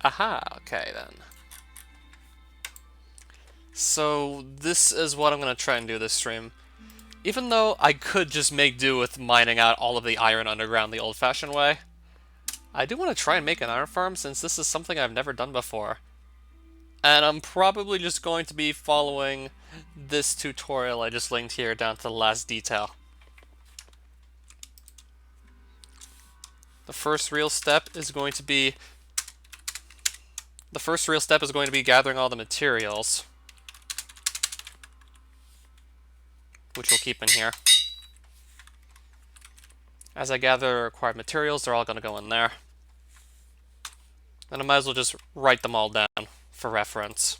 Aha, okay then. So this is what I'm going to try and do this stream. Even though I could just make do with mining out all of the iron underground the old-fashioned way, I do want to try and make an iron farm since this is something I've never done before. And I'm probably just going to be following this tutorial I just linked here down to the last detail. The first real step is going to be gathering all the materials, which we'll keep in here. As I gather required materials, they're all going to go in there. And I might as well just write them all down for reference.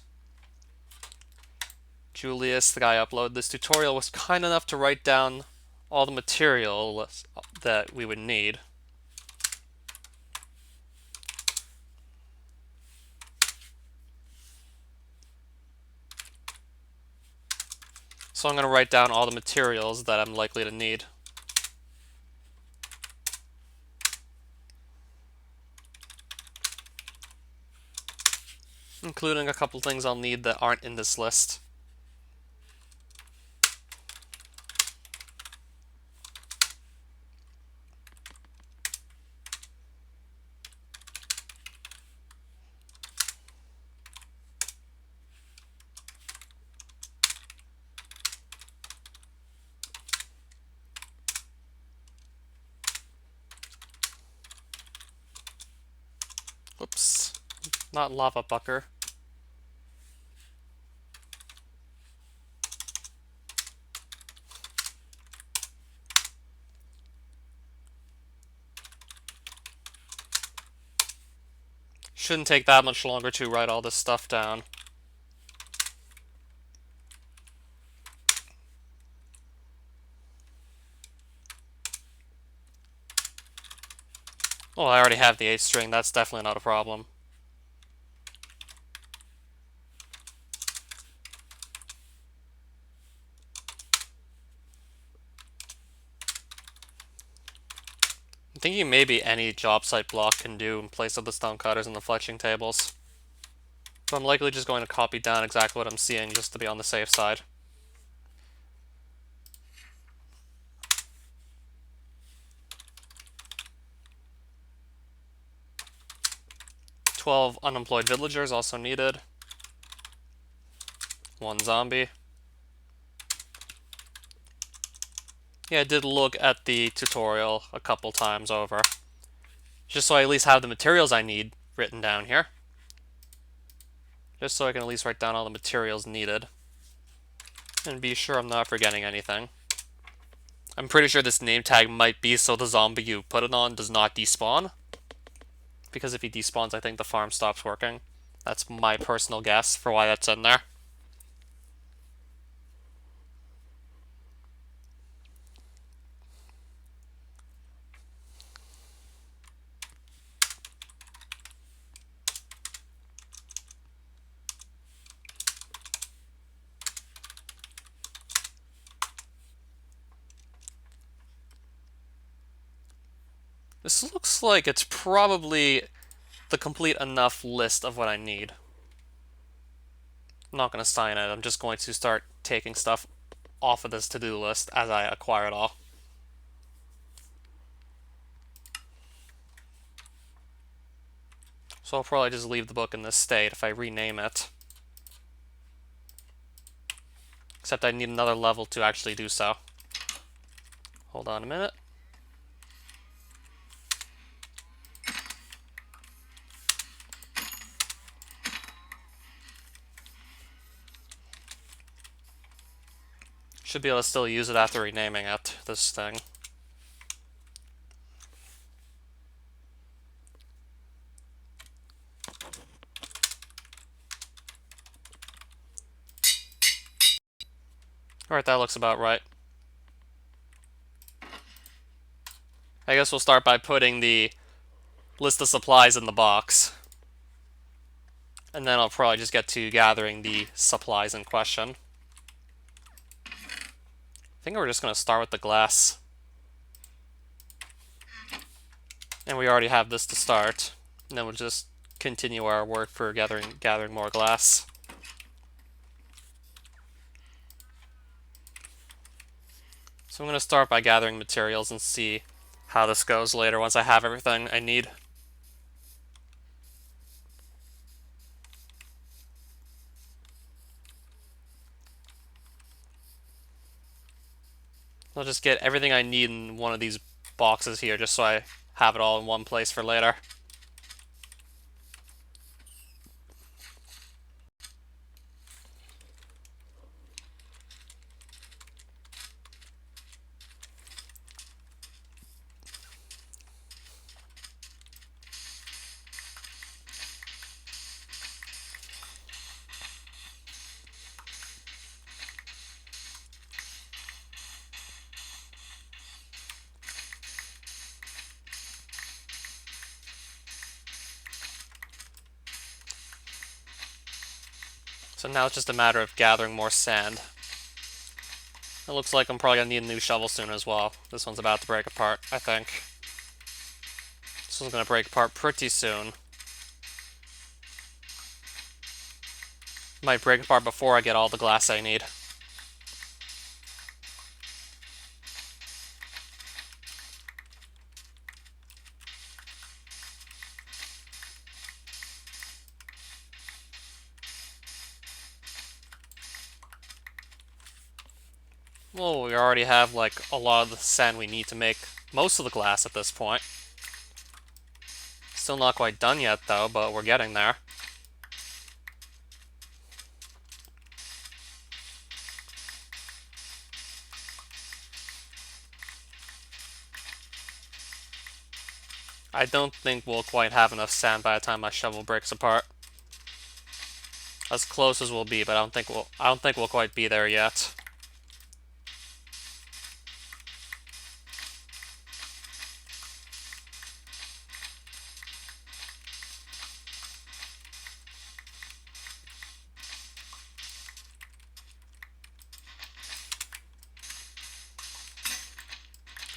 Julius, the guy who uploaded this tutorial, was kind enough to write down all the material that we would need. So I'm going to write down all the materials that I'm likely to need. Including a couple things I'll need that aren't in this list. Whoops, not lava bucker. Shouldn't take that much longer to write all this stuff down. Well, I already have the 8th string, that's definitely not a problem. I'm thinking maybe any job site block can do in place of the stone cutters and the fletching tables. So I'm likely just going to copy down exactly what I'm seeing just to be on the safe side. "12 unemployed villagers also needed. 1 zombie. Yeah, I did look at the tutorial a couple times over. Just so I at least have the materials I need written down here. Just so I can at least write down all the materials needed. And be sure I'm not forgetting anything. I'm pretty sure this name tag might be so the zombie you put it on does not despawn. Because if he despawns, I think the farm stops working. That's my personal guess for why that's in there. This looks like it's probably the complete enough list of what I need. I'm not going to sign it, I'm just going to start taking stuff off of this to-do list as I acquire it all. So I'll probably just leave the book in this state if I rename it. Except I need another level to actually do so. Hold on a minute. Should be able to still use it after renaming it, this thing. Alright, that looks about right. I guess we'll start by putting the list of supplies in the box. And then I'll probably just get to gathering the supplies in question. I think we're just going to start with the glass. And we already have this to start. And then we'll just continue our work for gathering more glass. So I'm going to start by gathering materials and see how this goes later once I have everything I need. I'll just get everything I need in one of these boxes here just so I have it all in one place for later. So now it's just a matter of gathering more sand. It looks like I'm probably going to need a new shovel soon as well. This one's about to break apart, I think. This one's going to break apart pretty soon. Might break apart before I get all the glass I need. Well, we already have like a lot of the sand we need to make most of the glass at this point. Still not quite done yet though, but we're getting there. I don't think we'll quite have enough sand by the time my shovel breaks apart. As close as we'll be, but I don't think we'll quite be there yet.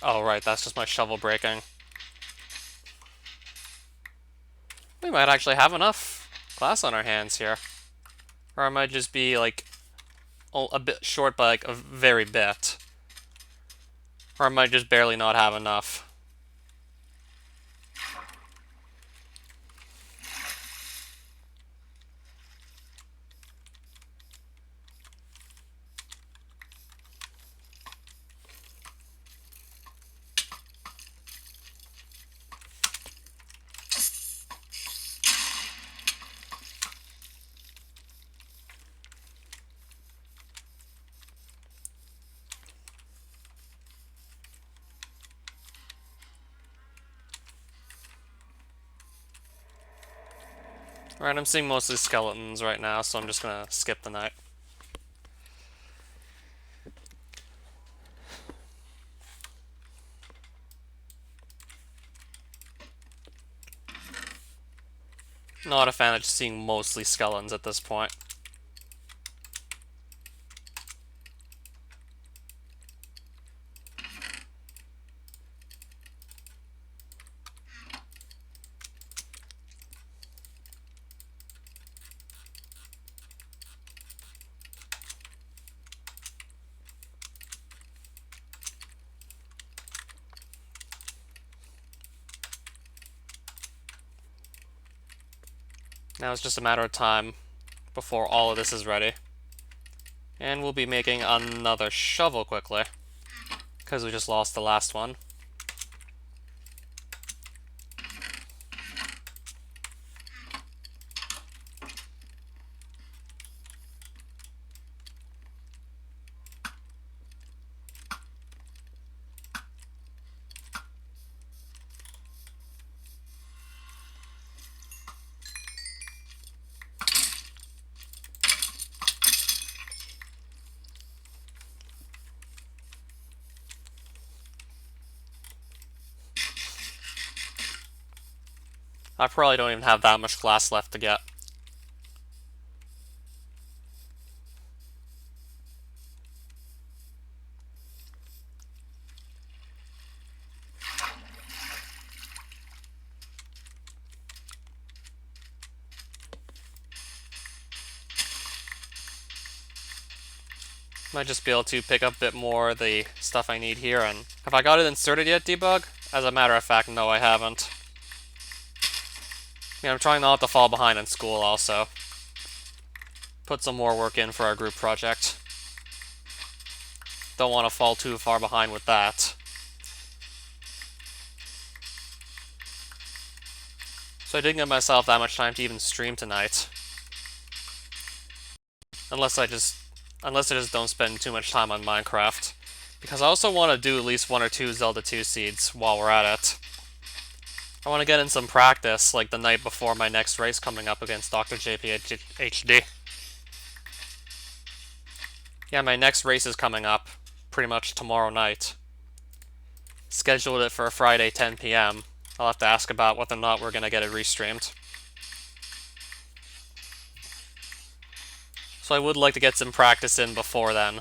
Oh right, that's just my shovel breaking. We might actually have enough glass on our hands here. Or I might just be like a bit short by like a very bit. Or I might just barely not have enough. Alright, I'm seeing mostly skeletons right now, so I'm just gonna skip the night. Not a fan of just seeing mostly skeletons at this point. Now it's just a matter of time before all of this is ready. And we'll be making another shovel quickly, because we just lost the last one. I probably don't even have that much glass left to get. Might just be able to pick up a bit more of the stuff I need here. And have I got it inserted yet, debug? As a matter of fact, no, I haven't. Yeah, I'm trying not to fall behind in school also. Put some more work in for our group project. Don't want to fall too far behind with that. So I didn't give myself that much time to even stream tonight. Unless I just don't spend too much time on Minecraft. Because I also want to do at least 1 or 2 Zelda 2 seeds while we're at it. I want to get in some practice, like the night before my next race coming up against Dr. JPHD. Yeah, my next race is coming up pretty much tomorrow night. Scheduled it for Friday 10 p.m. I'll have to ask about whether or not we're going to get it restreamed. So I would like to get some practice in before then.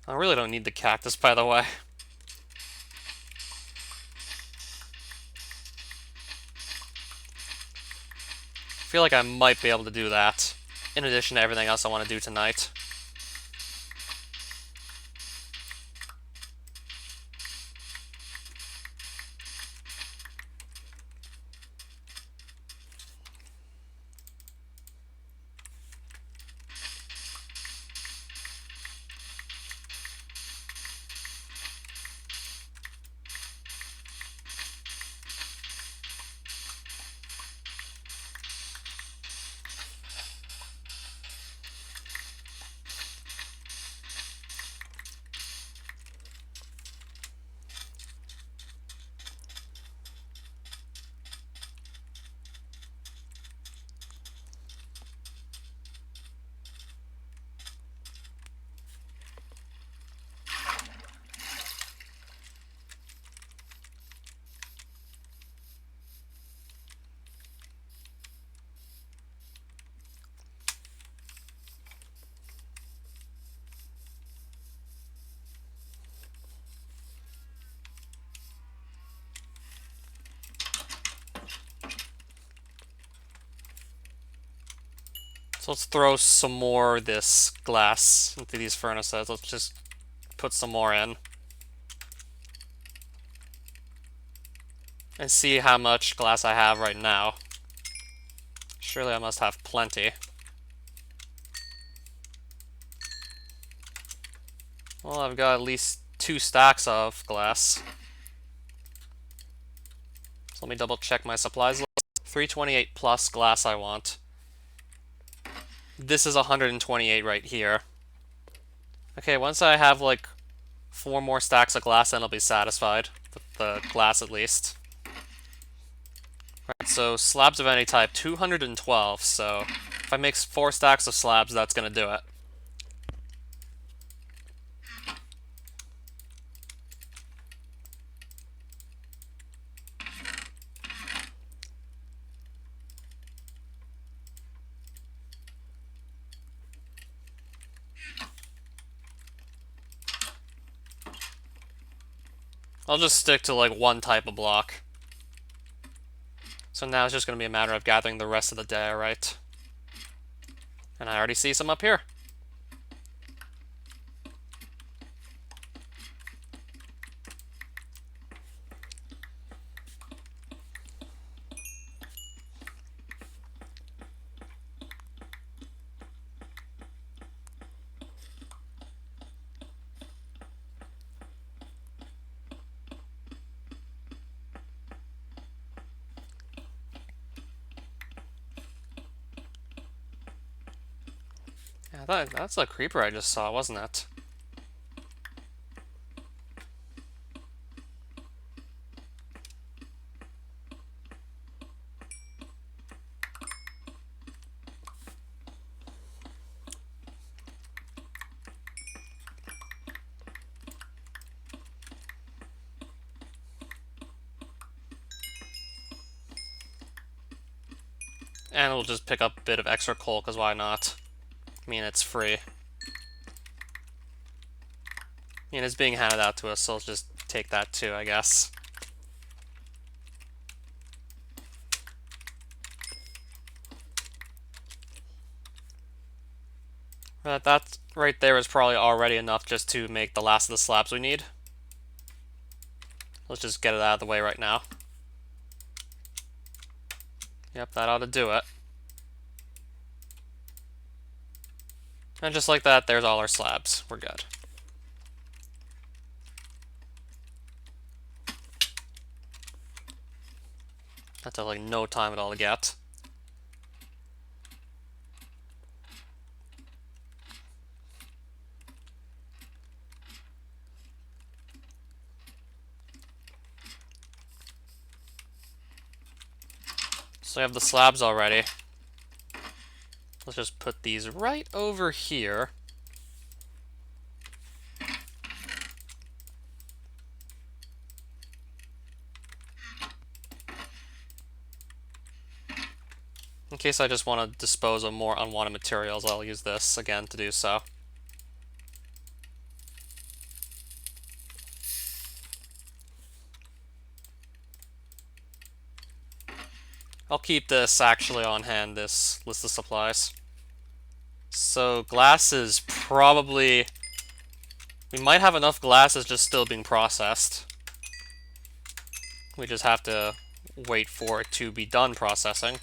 I really don't need the cactus, by the way. I feel like I might be able to do that, in addition to everything else I want to do tonight. So let's throw some more of this glass into these furnaces. Let's just put some more in. And see how much glass I have right now. Surely I must have plenty. Well, I've got at least 2 stacks of glass. So let me double check my supplies list. 328 plus glass I want. This is 128 right here. Okay, once I have like 4 more stacks of glass, then I'll be satisfied. With the glass at least. Right, so slabs of any type, 212. So if I make 4 stacks of slabs, that's gonna do it. I'll just stick to like 1 type of block. So now it's just going to be a matter of gathering the rest of the diorite. And I already see some up here. Yeah, that's a creeper I just saw, wasn't it? And we'll just pick up a bit of extra coal, because why not? I mean, it's free. I mean, it's being handed out to us, so let's just take that too, I guess. That right there is probably already enough just to make the last of the slabs we need. Let's just get it out of the way right now. Yep, that ought to do it. And just like that, there's all our slabs. We're good. That took like no time at all to get. So we have the slabs already. Let's just put these right over here. In case I just want to dispose of more unwanted materials, I'll use this again to do so. I'll keep this actually on hand, this list of supplies. So glass is probably... We might have enough glass that's just still being processed. We just have to wait for it to be done processing.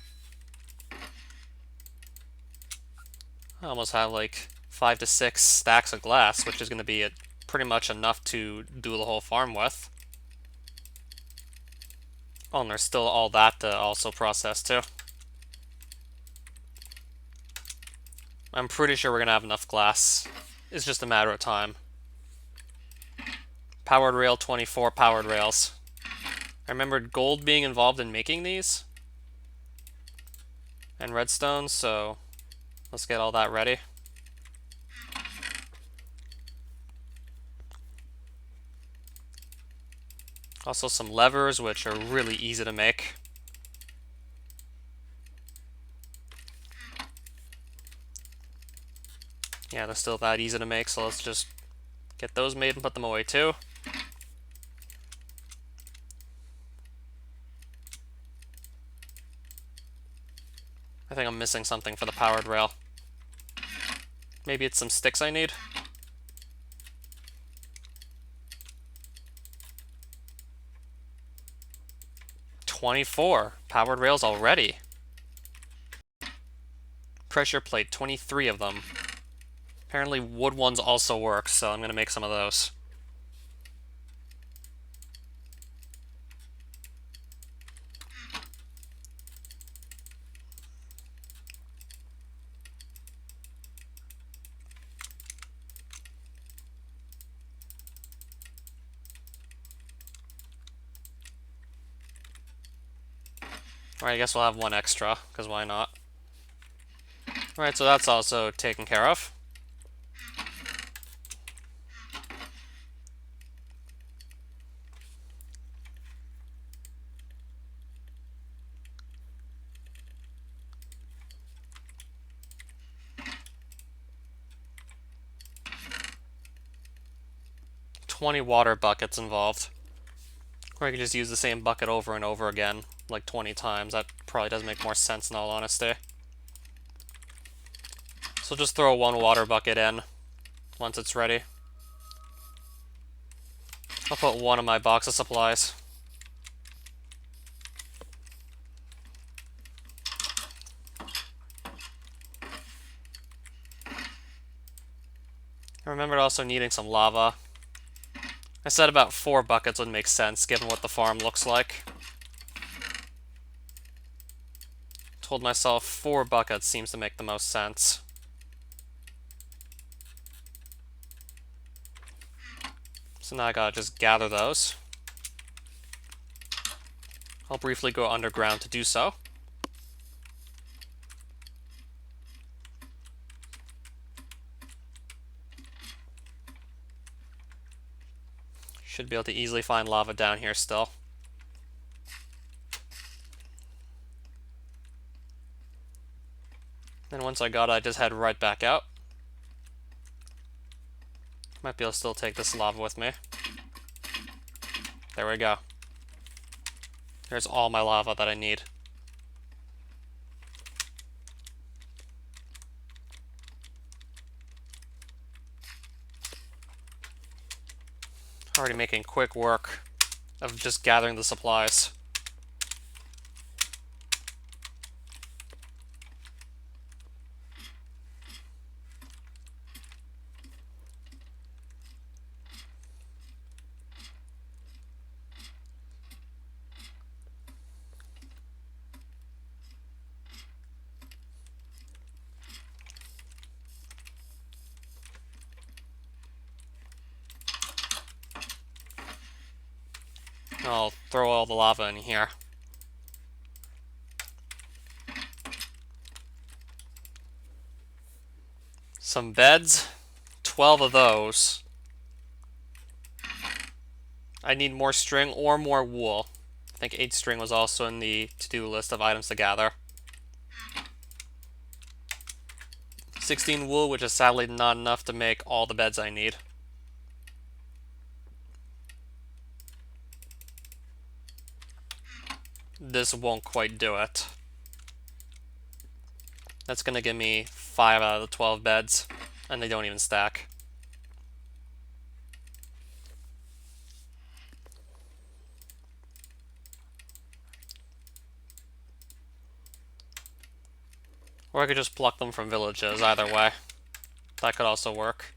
I almost have like 5 to 6 stacks of glass, which is going to be pretty much enough to do the whole farm with. Oh, and there's still all that to also process too. I'm pretty sure we're going to have enough glass. It's just a matter of time. Powered rail, 24 powered rails. I remembered gold being involved in making these. And redstone, so let's get all that ready. Also some levers, which are really easy to make. Yeah, they're still that easy to make, so let's just get those made and put them away too. I think I'm missing something for the powered rail. Maybe it's some sticks I need? $24 powered rails already. Pressure plate, 23 of them. Apparently wood ones also work, so I'm going to make some of those. Alright, I guess we'll have one extra, because why not? Alright, so that's also taken care of. $20 water buckets involved. Or I could just use the same bucket over and over again, like 20 times. That probably does make more sense in all honesty. So just throw one water bucket in once it's ready. I'll put one in my box of supplies. I remembered also needing some lava. I said about 4 buckets would make sense given what the farm looks like. Told myself 4 buckets seems to make the most sense. So now I gotta just gather those. I'll briefly go underground to do so. Should be able to easily find lava down here still. And once I got it, I just head right back out. Might be able to still take this lava with me. There we go. There's all my lava that I need. Already making quick work of just gathering the supplies. I'll throw all the lava in here. Some beds. 12 of those. I need more string or more wool. I think 8 string was also in the to-do list of items to gather. 16 wool, which is sadly not enough to make all the beds I need. This won't quite do it. That's gonna give me 5 out of the 12 beds, and they don't even stack. Or I could just pluck them from villages, either way. That could also work.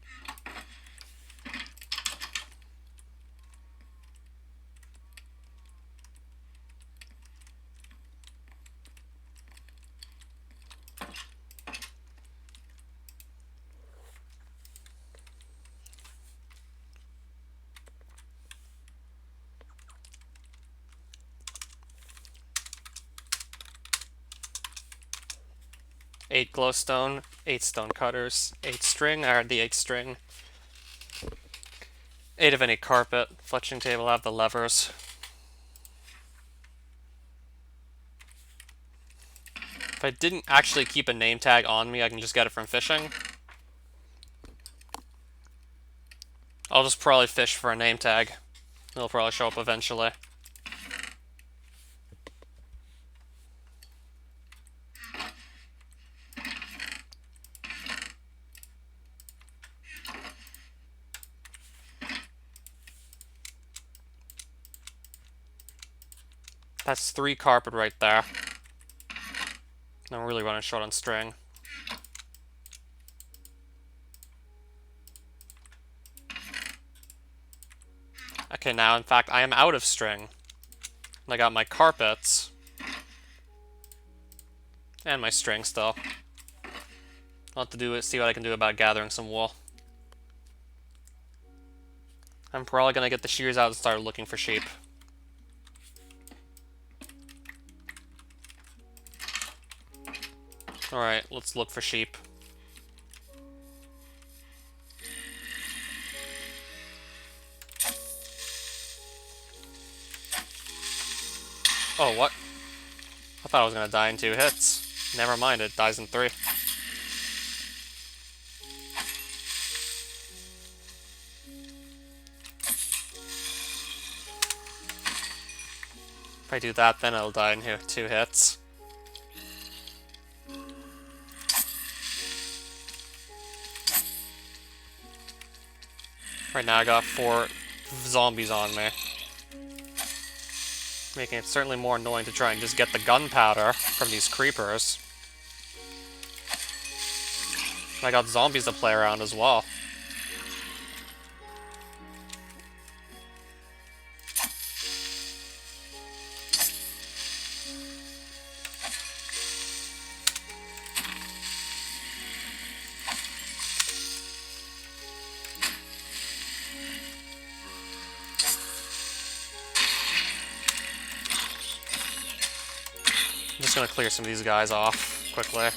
Eight glowstone, 8 stone cutters, 8 string. I had the 8 string. 8 of any carpet. Fletching table, I have the levers. If I didn't actually keep a name tag on me, I can just get it from fishing. I'll just probably fish for a name tag. It'll probably show up eventually. That's 3 carpet right there. I'm really running short on string. Okay, now in fact I am out of string. I got my carpets. And my string still. I'll have to see what I can do about gathering some wool. I'm probably gonna get the shears out and start looking for sheep. Alright, let's look for sheep. Oh, what? I thought I was gonna die in 2 hits. Never mind, it dies in 3. If I do that, then it'll die in 2 hits. Right now I got 4 zombies on me. Making it certainly more annoying to try and just get the gunpowder from these creepers. I got zombies to play around as well. I'm just gonna clear some of these guys off quickly.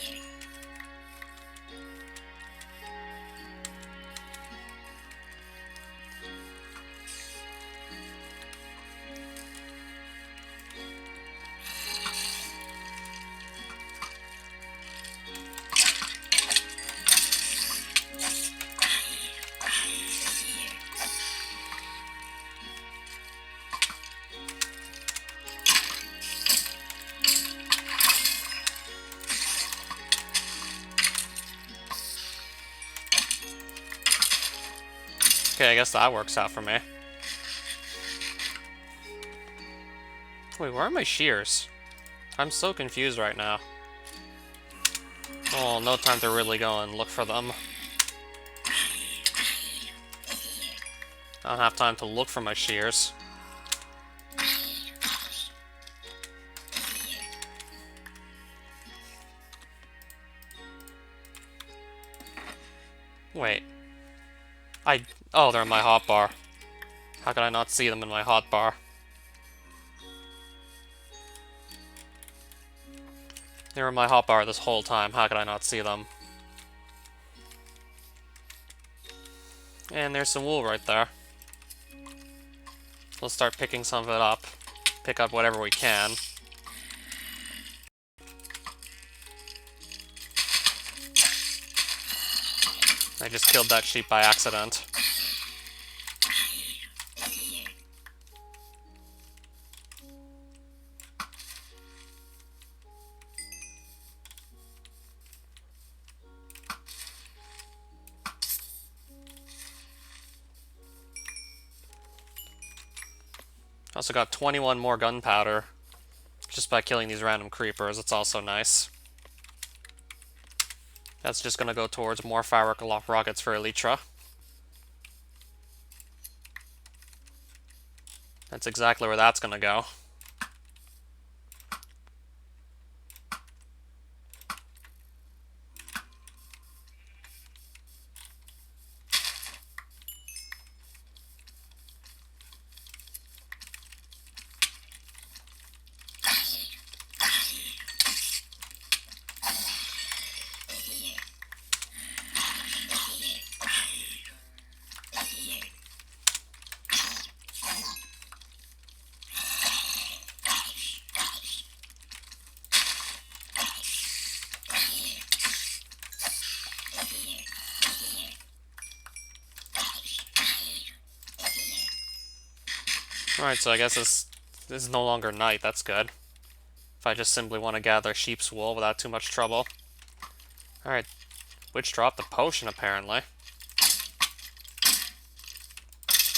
Okay, I guess that works out for me. Wait, where are my shears? I'm so confused right now. Oh, no time to really go and look for them. I don't have time to look for my shears. Wait. Oh, they're in my hotbar. How could I not see them in my hotbar? They were in my hotbar this whole time. How could I not see them? And there's some wool right there. Let's start picking some of it up. Pick up whatever we can. I just killed that sheep by accident. Also got 21 more gunpowder just by killing these random creepers. It's also nice. That's just gonna go towards more firework rockets for Elytra. That's exactly where that's gonna go. Alright, so I guess this is no longer night. That's good. If I just simply want to gather sheep's wool without too much trouble. Alright, witch dropped the potion, apparently.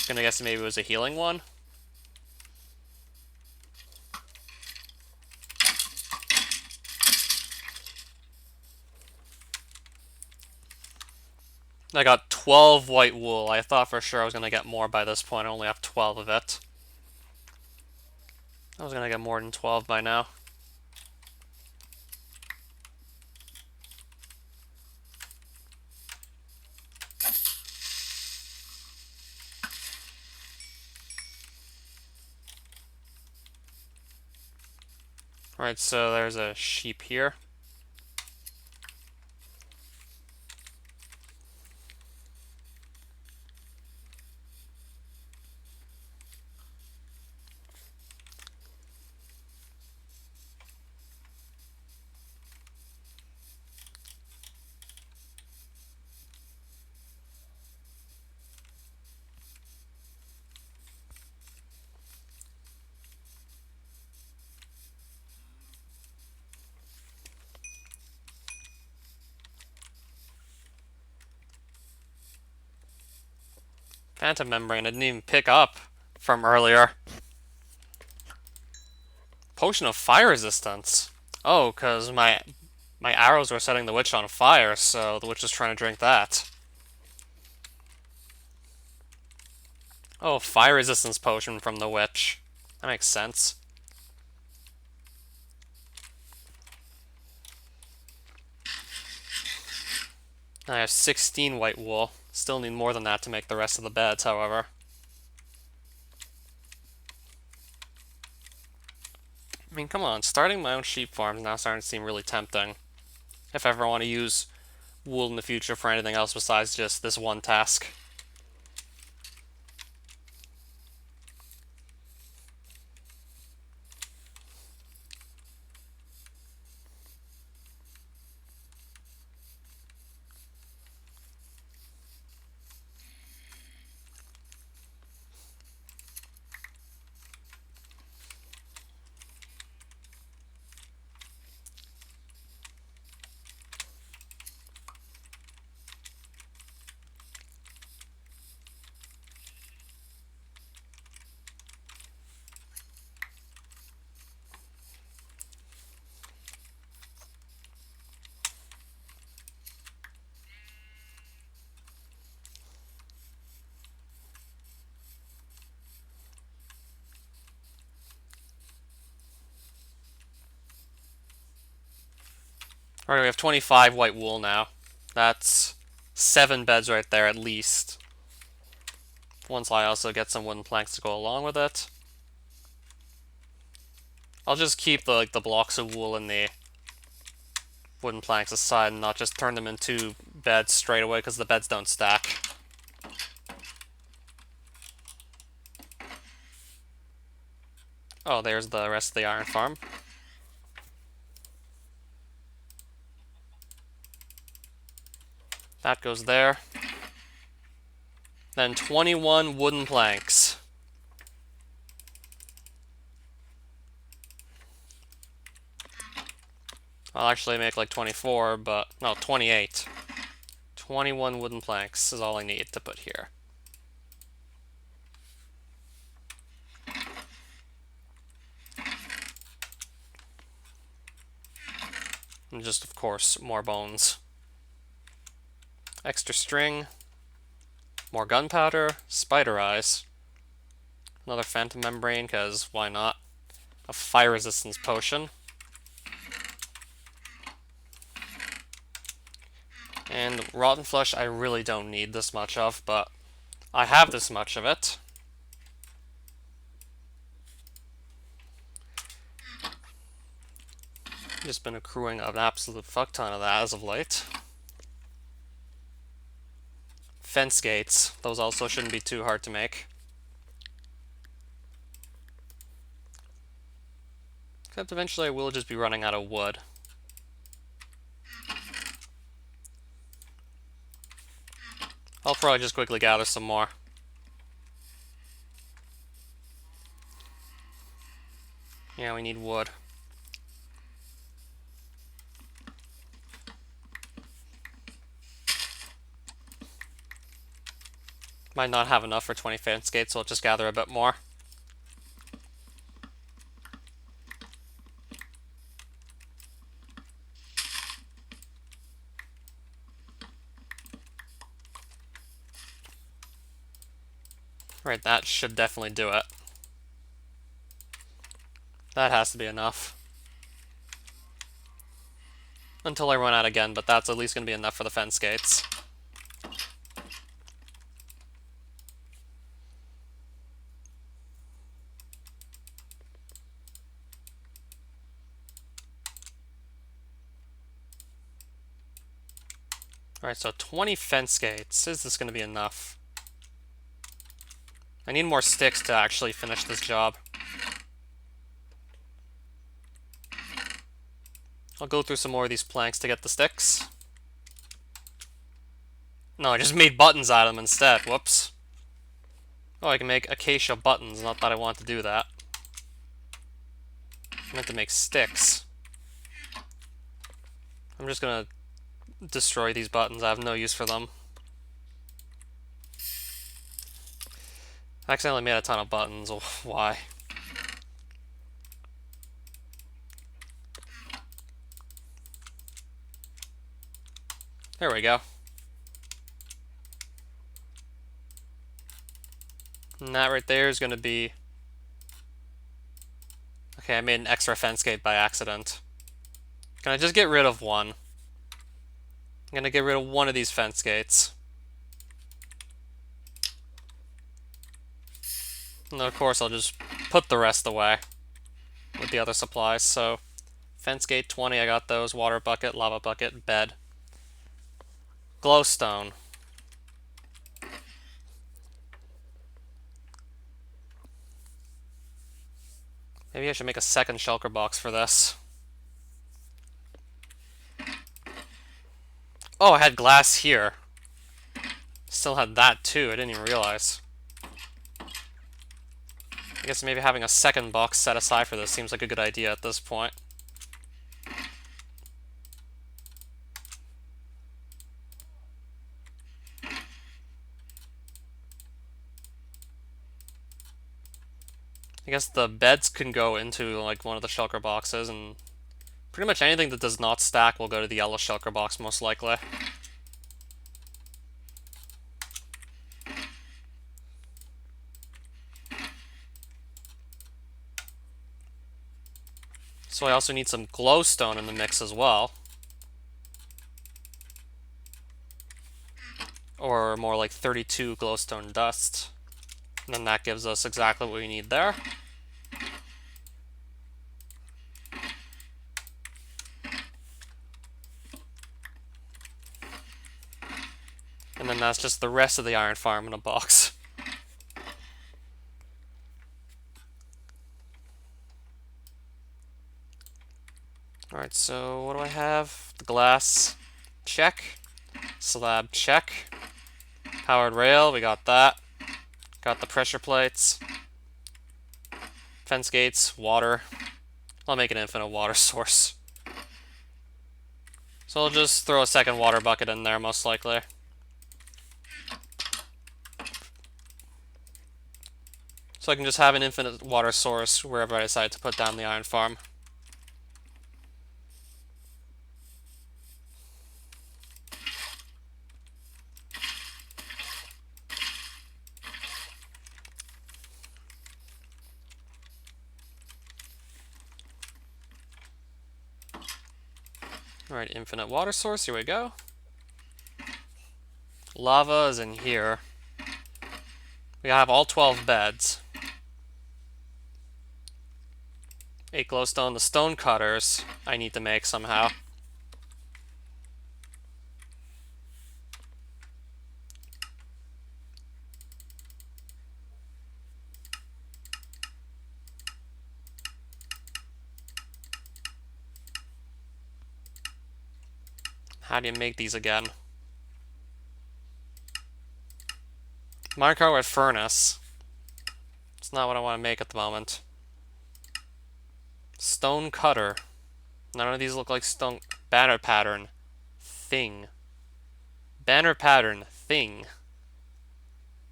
Gonna guess maybe it was a healing one? I got 12 white wool. I thought for sure I was gonna get more by this point. I only have 12 of it. I was gonna get more than 12 by now. Alright, so there's a sheep here. Phantom membrane I didn't even pick up from earlier. Potion of fire resistance. Oh, because my arrows were setting the witch on fire, so the witch was trying to drink that. Oh, fire resistance potion from the witch. That makes sense. I have 16 white wool. Still need more than that to make the rest of the beds, however. I mean, come on, starting my own sheep farm is now starting to seem really tempting. If I ever want to use wool in the future for anything else besides just this one task. Alright, we have 25 white wool now. That's 7 beds right there at least. Once I also get some wooden planks to go along with it. I'll just keep the blocks of wool in the wooden planks aside and not just turn them into beds straight away because the beds don't stack. Oh, there's the rest of the iron farm. That goes there. Then 21 wooden planks. I'll actually make like 24, but no, 28. 21 wooden planks is all I need to put here. And just, of course, more bones. Extra string. More gunpowder. Spider eyes. Another phantom membrane, because why not? A fire resistance potion. And rotten flesh I really don't need this much of, but I have this much of it. Just been accruing an absolute fuck ton of that as of late. Fence gates. Those also shouldn't be too hard to make. Except eventually I will just be running out of wood. I'll probably just quickly gather some more. Yeah, we need wood. Might not have enough for 20 fence gates, so I'll just gather a bit more. Right, that should definitely do it. That has to be enough. Until I run out again, but that's at least going to be enough for the fence gates. Alright, so 20 fence gates. Is this going to be enough? I need more sticks to actually finish this job. I'll go through some more of these planks to get the sticks. No, I just made buttons out of them instead. Whoops. Oh, I can make acacia buttons. Not that I want to do that. I meant to make sticks. I'm just gonna destroy these buttons. I have no use for them. I accidentally made a ton of buttons. Why? There we go. And that right there is going to be... Okay, I made an extra fence gate by accident. Can I just get rid of one? I'm going to get rid of one of these fence gates. And of course I'll just put the rest away with the other supplies. So, fence gate 20, I got those. Water bucket, lava bucket, bed. Glowstone. Maybe I should make a second shulker box for this. Oh, I had glass here. Still had that too, I didn't even realize. I guess maybe having a second box set aside for this seems like a good idea at this point. I guess the beds can go into like one of the shulker boxes, and pretty much anything that does not stack will go to the yellow shulker box most likely. So I also need some glowstone in the mix as well. or more like 32 glowstone dust. And then that gives us exactly what we need there. And then that's just the rest of the iron farm in a box. Alright, so what do I have? The glass, check. Slab, check. Powered rail, we got that. Got the pressure plates. Fence gates, water. I'll make an infinite water source. So I'll just throw a second water bucket in there, most likely. So I can just have an infinite water source wherever I decide to put down the iron farm. Alright, infinite water source, here we go. Lava is in here. We have all 12 beds. 8 glowstone. The stone cutters I need to make somehow. How do you make these again? Minecart with furnace. It's not what I want to make at the moment. Stone cutter. None of these look like stone. Banner pattern. Thing. Banner pattern. Thing.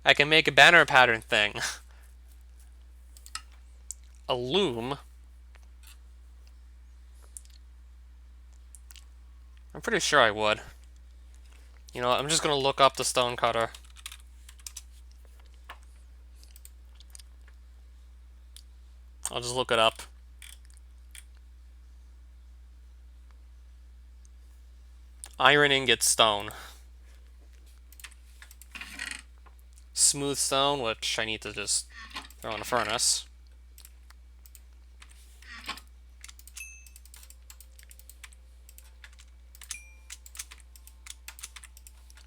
I can make a banner pattern thing. A loom. I'm pretty sure I would. You know what, I'm just gonna look up the stone cutter. I'll just look it up. Iron ingot stone. Smooth stone, which I need to just throw in a furnace.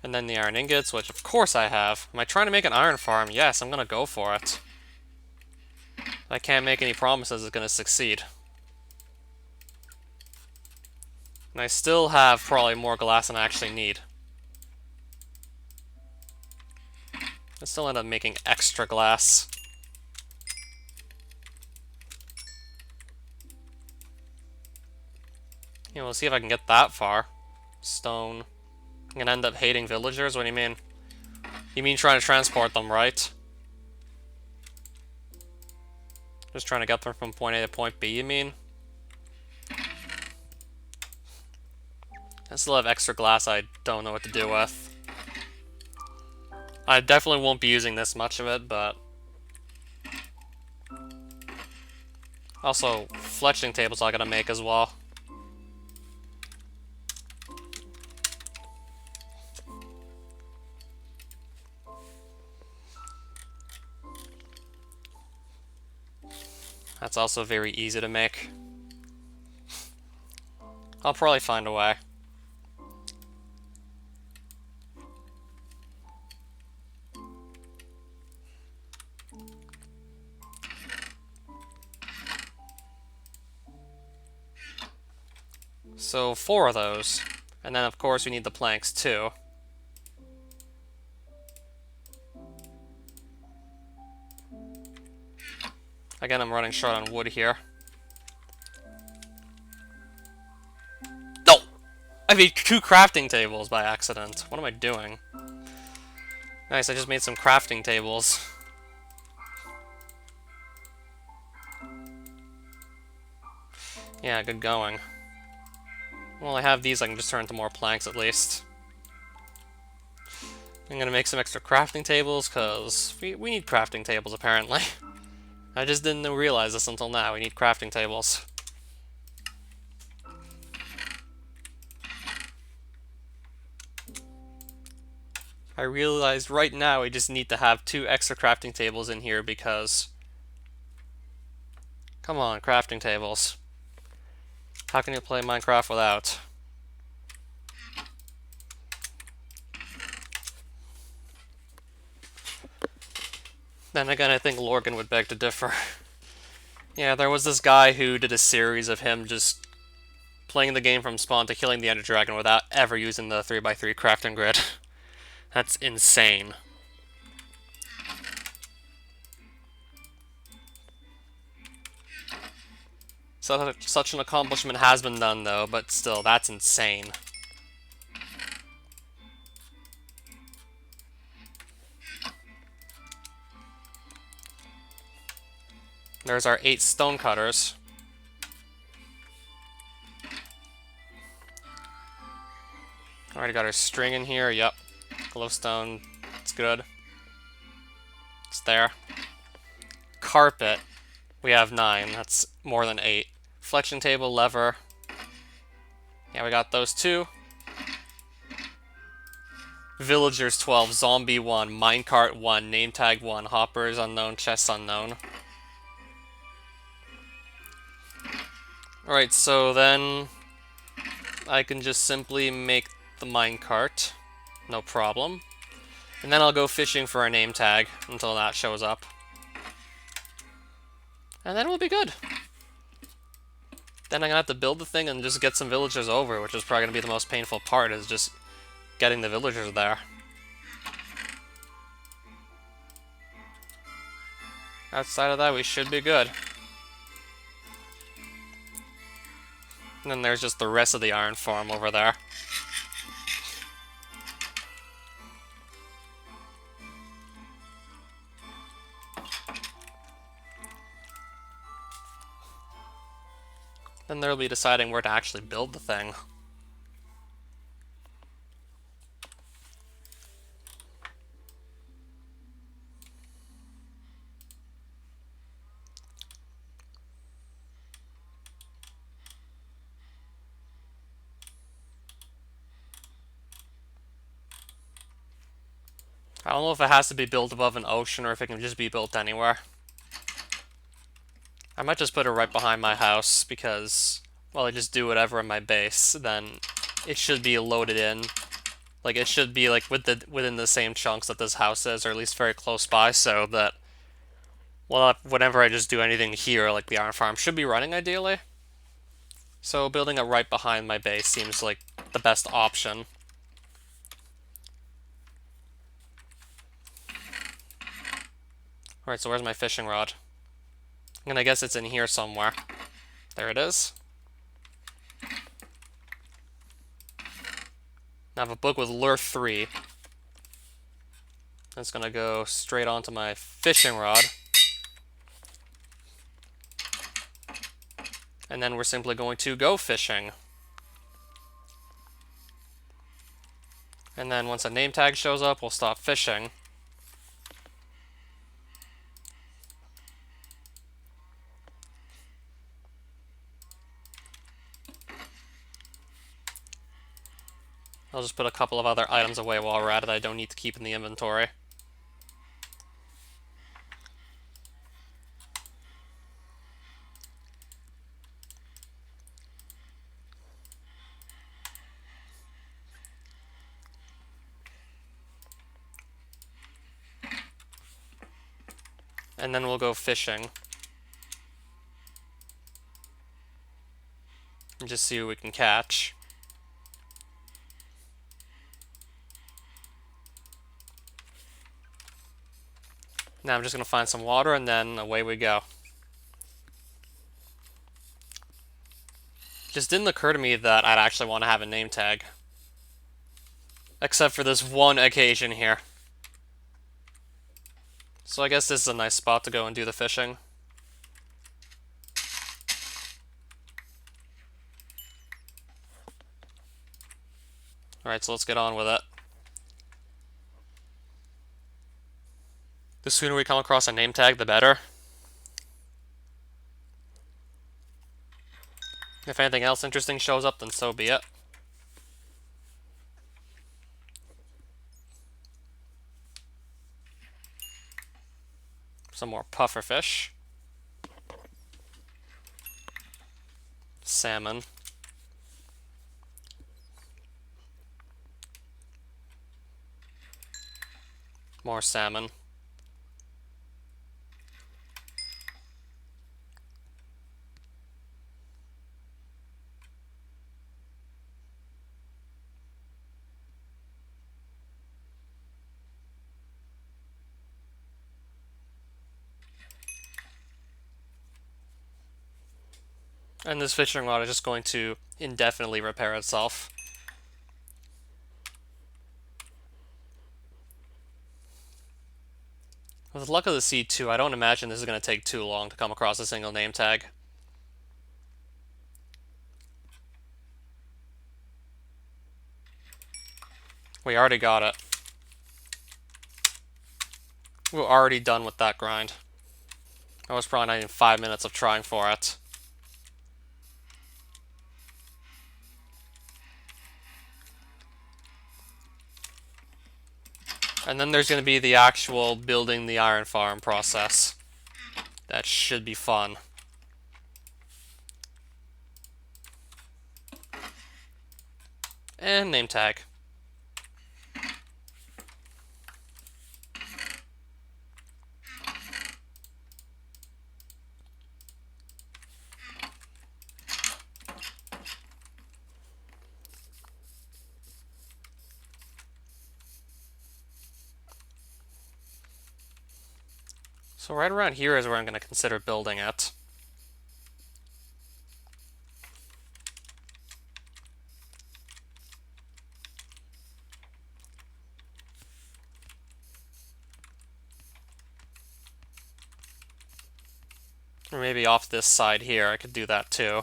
And then the iron ingots, which of course I have. Am I trying to make an iron farm? Yes, I'm gonna go for it. I can't make any promises it's gonna succeed. And I still have probably more glass than I actually need. I still end up making extra glass. You know, we'll see if I can get that far. Stone. I'm gonna end up hating villagers? What do you mean? You mean trying to transport them, right? Just trying to get them from point A to point B, you mean? I still have extra glass I don't know what to do with. I definitely won't be using this much of it, but... Also, fletching tables I gotta make as well. That's also very easy to make. I'll probably find a way. So 4 of those. And then of course we need the planks too. Again, I'm running short on wood here. No! I made 2 crafting tables by accident. What am I doing? Nice, I just made some crafting tables. Yeah, good going. Well, I have these, I can just turn into more planks at least. I'm gonna make some extra crafting tables, because we need crafting tables, apparently. I just didn't realize this until now, we need crafting tables. I realized right now we just need to have 2 extra crafting tables in here because... Come on, crafting tables. How can you play Minecraft without? Then again, I think Lorgan would beg to differ. Yeah, there was this guy who did a series of him just playing the game from spawn to killing the Ender Dragon without ever using the 3x3 crafting grid. That's insane. Such an accomplishment has been done, though, but still, that's insane. There's our 8 stonecutters. Already got our string in here, yep. Glowstone, it's good. It's there. Carpet, we have 9, that's more than 8. Flexion table, lever. Yeah, we got those 2. Villagers 12, zombie 1, minecart 1, name tag 1, hoppers unknown, chests unknown. Alright, so then I can just simply make the minecart, no problem. And then I'll go fishing for a name tag until that shows up. And then we'll be good. Then I'm gonna have to build the thing and just get some villagers over, which is probably gonna be the most painful part, is just getting the villagers there. Outside of that, we should be good. And then there's just the rest of the iron farm over there. Then they'll be deciding where to actually build the thing. I don't know if it has to be built above an ocean or if it can just be built anywhere. I might just put it right behind my house because, well, I just do whatever in my base, then it should be loaded in. Like, it should be like within the same chunks that this house is, or at least very close by, so that, well, whenever I just do anything here, like the iron farm should be running ideally. So building it right behind my base seems like the best option. Alright, so where's my fishing rod? I'm gonna guess it's in here somewhere. There it is. I have a book with lure 3. It's gonna go straight onto my fishing rod. And then we're simply going to go fishing. And then once a name tag shows up, we'll stop fishing. I'll just put a couple of other items away while we're at it that I don't need to keep in the inventory. And then we'll go fishing. And just see what we can catch. Now I'm just going to find some water and then away we go. Just didn't occur to me that I'd actually want to have a name tag. Except for this one occasion here. So I guess this is a nice spot to go and do the fishing. Alright, so let's get on with it. The sooner we come across a name tag, the better. If anything else interesting shows up, then so be it. Some more pufferfish. Salmon. More salmon. And this fishing rod is just going to indefinitely repair itself. With the luck of the sea too, I don't imagine this is going to take too long to come across a single name tag. We already got it. We're already done with that grind. That was probably not even 5 minutes of trying for it. And then there's going to be the actual building the iron farm process. That should be fun. And name tag. So right around here is where I'm going to consider building it. Or maybe off this side here, I could do that too.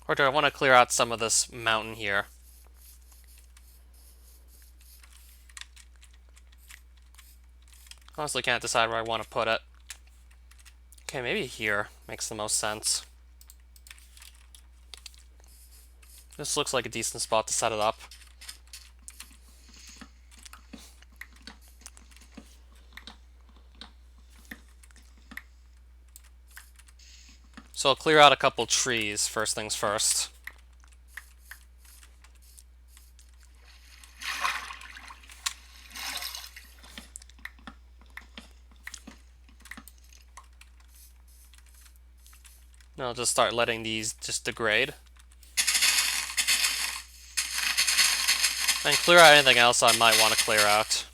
Or do I want to clear out some of this mountain here? Honestly can't decide where I want to put it. Okay, maybe here makes the most sense. This looks like a decent spot to set it up. So I'll clear out a couple trees, first things first. Now I'll just start letting these just degrade. And clear out anything else I might want to clear out.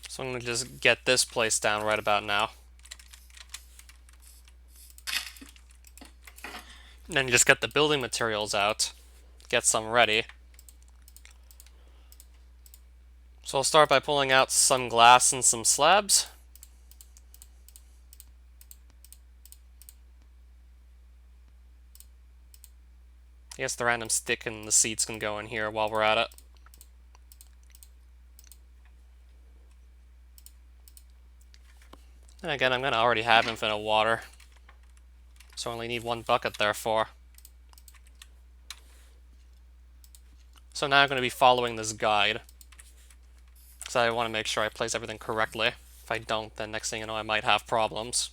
So I'm going to just get this place down right about now. And then you just get the building materials out. Get some ready. So I'll start by pulling out some glass and some slabs. I guess the random stick and the seats can go in here while we're at it. And again, I'm going to already have infinite water. So I only need one bucket, therefore. So now I'm going to be following this guide. Because I want to make sure I place everything correctly. If I don't, then next thing you know, I might have problems.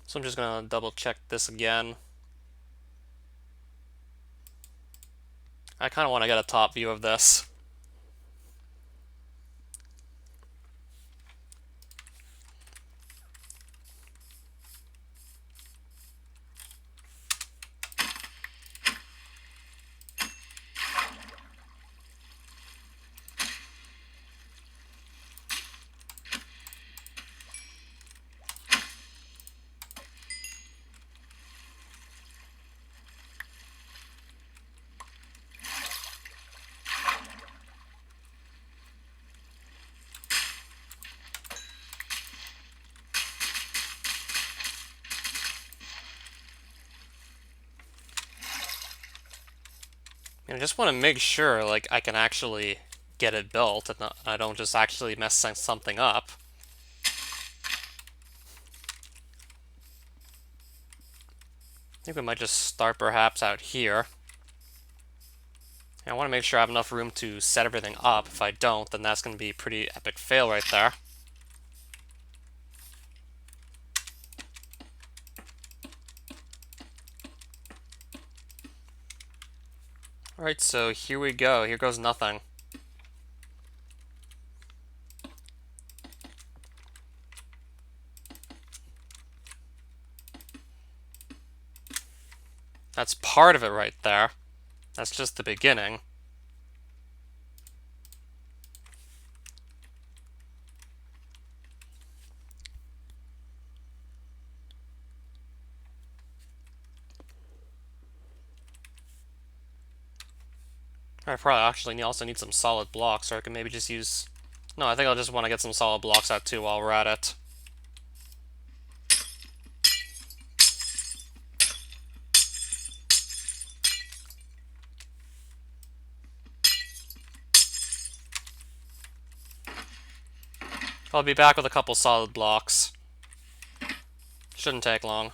So I'm just going to double check this again. I kind of want to get a top view of this. I just want to make sure, like, I can actually get it built and I don't just actually mess something up. I think we might just start perhaps out here. I want to make sure I have enough room to set everything up. If I don't, then that's going to be a pretty epic fail right there. Alright, so here we go. Here goes nothing. That's part of it right there. That's just the beginning. I probably actually also need some solid blocks, or I can maybe just use... No, I think I'll just want to get some solid blocks out too while we're at it. I'll be back with a couple solid blocks. Shouldn't take long.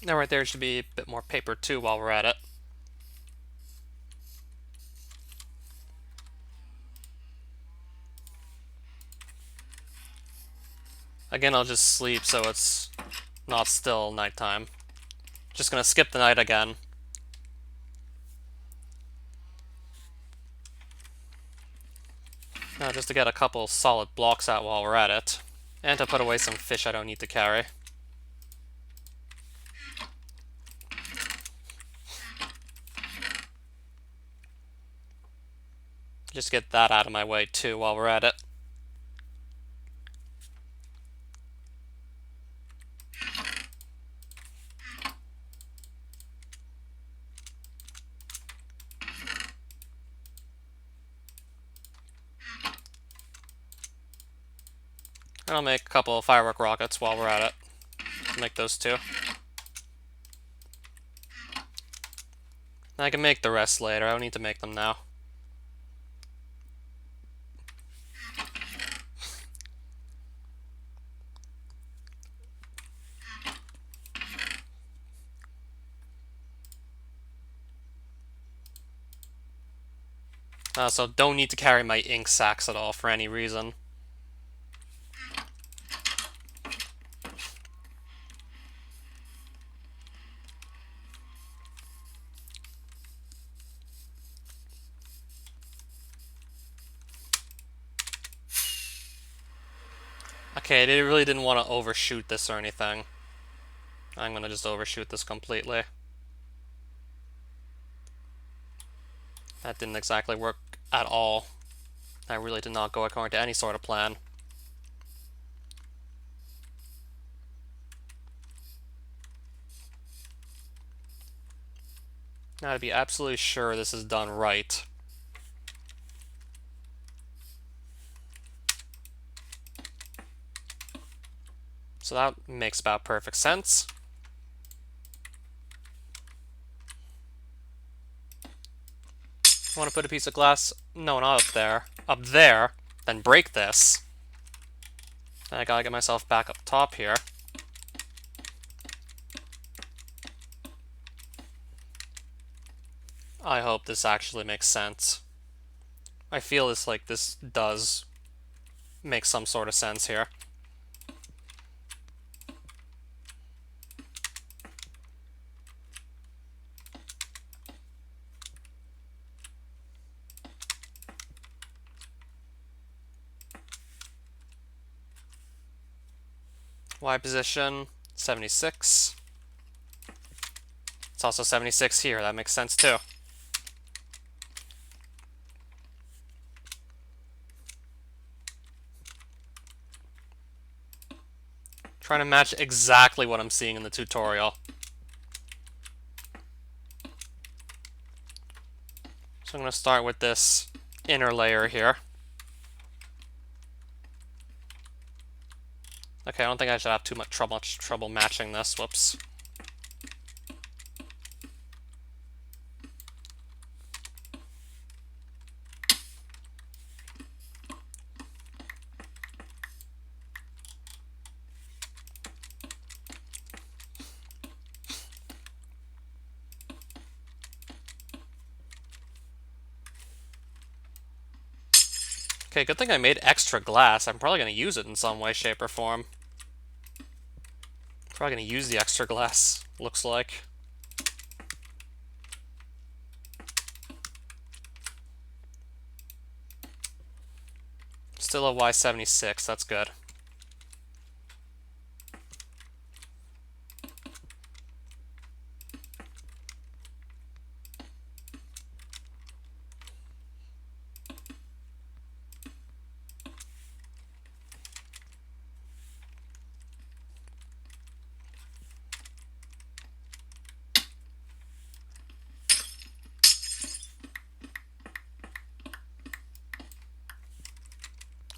Now right there should be a bit more paper too while we're at it. Again, I'll just sleep so it's not still nighttime. Just gonna skip the night again. Now just to get a couple solid blocks out while we're at it. And to put away some fish I don't need to carry. Just get that out of my way too while we're at it. And I'll make a couple of firework rockets while we're at it. Make those two. I can make the rest later, I don't need to make them now. So don't need to carry my ink sacks at all for any reason. Okay, they really didn't want to overshoot this or anything. I'm gonna just overshoot this completely. That didn't exactly work at all. That really did not go according to any sort of plan. Now to be absolutely sure this is done right. So that makes about perfect sense. I want to put a piece of glass, no, not up there, then break this. Then I gotta get myself back up top here. I hope this actually makes sense. I feel this does make some sort of sense here. Y position, 76. It's also 76 here, that makes sense too. Trying to match exactly what I'm seeing in the tutorial. So I'm going to start with this inner layer here. Okay, I don't think I should have too much trouble matching this. Whoops. Okay, good thing I made extra glass. I'm probably going to use it in some way, shape, or form. Probably going to use the extra glass, looks like. Still a Y76, that's good.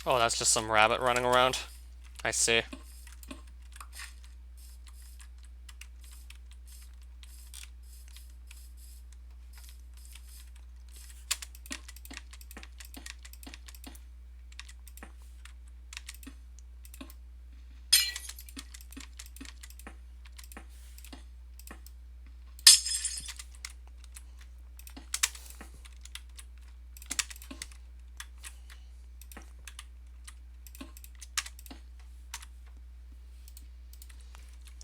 Oh, that's just some rabbit running around. I see.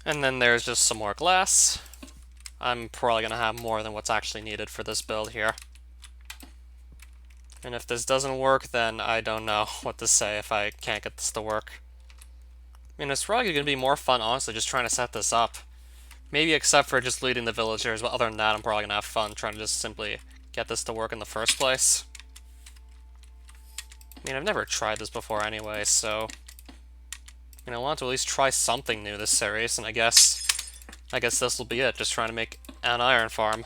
And then there's just some more glass. I'm probably going to have more than what's actually needed for this build here. And if this doesn't work, then I don't know what to say if I can't get this to work. I mean, it's probably going to be more fun, honestly, just trying to set this up. Maybe except for just leading the villagers, but other than that, I'm probably going to have fun trying to just simply get this to work in the first place. I mean, I've never tried this before anyway, so... I mean, I want to at least try something new this series, and I guess this will be it, just trying to make an iron farm.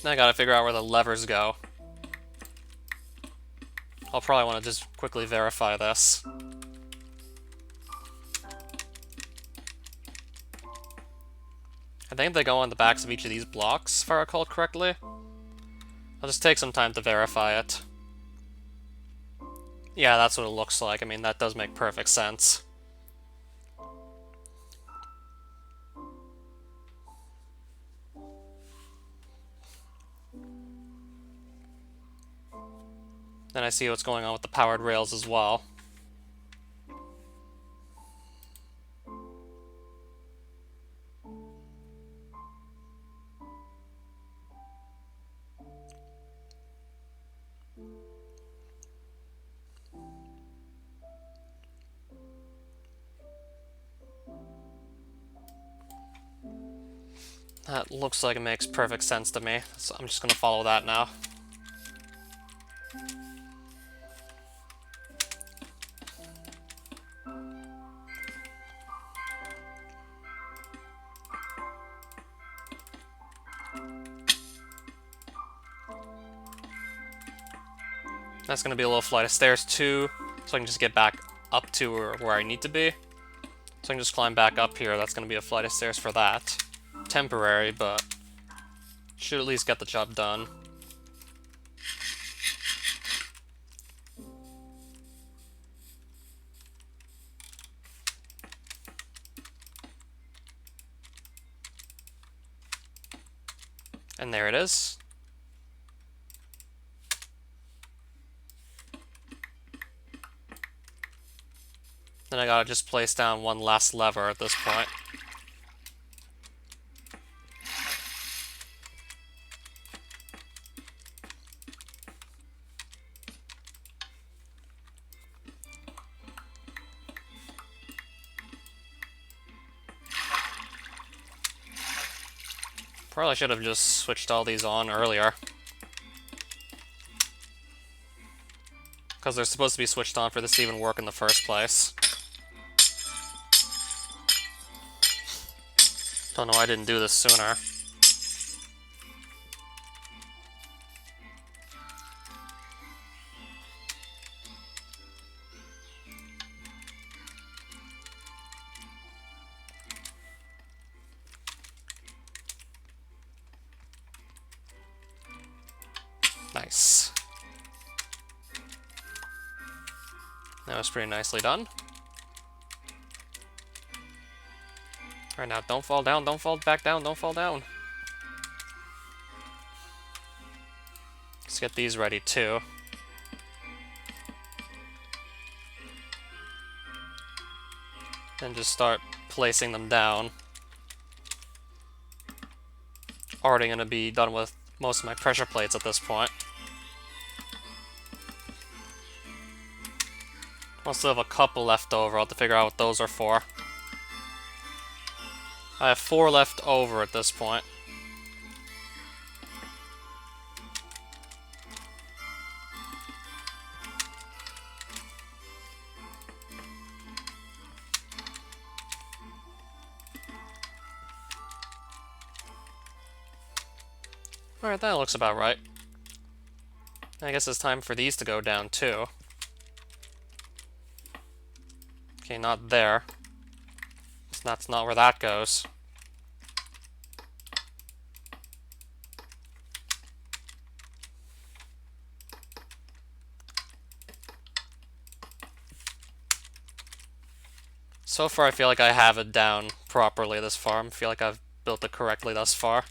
Now I gotta figure out where the levers go. I'll probably want to just quickly verify this. I think they go on the backs of each of these blocks, if I recall correctly. I'll just take some time to verify it. Yeah, that's what it looks like. I mean, that does make perfect sense. Then I see what's going on with the powered rails as well. That looks like it makes perfect sense to me, so I'm just going to follow that now. That's going to be a little flight of stairs too, so I can just get back up to where I need to be. So I can just climb back up here. That's going to be a flight of stairs for that. Temporary, but should at least get the job done. And there it is. Then I gotta just place down one last lever at this point. Probably should have just switched all these on earlier. Because they're supposed to be switched on for this to even work in the first place. Don't know why I didn't do this sooner. Nice. That was pretty nicely done. Alright, now don't fall down, don't fall back down, don't fall down. Let's get these ready too. Then just start placing them down. Already gonna be done with most of my pressure plates at this point. I'll still have a couple left over. I'll have to figure out what those are for. I have 4 left over at this point. Alright, that looks about right. I guess it's time for these to go down too. Okay, not there. That's not where that goes. So far, I feel like I have it down properly this far. I feel like I've built it correctly thus far.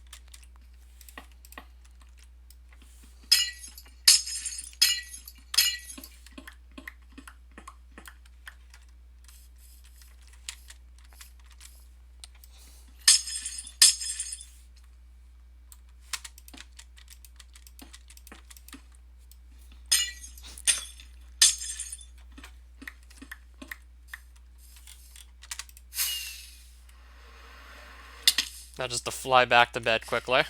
Now just to fly back to bed quickly.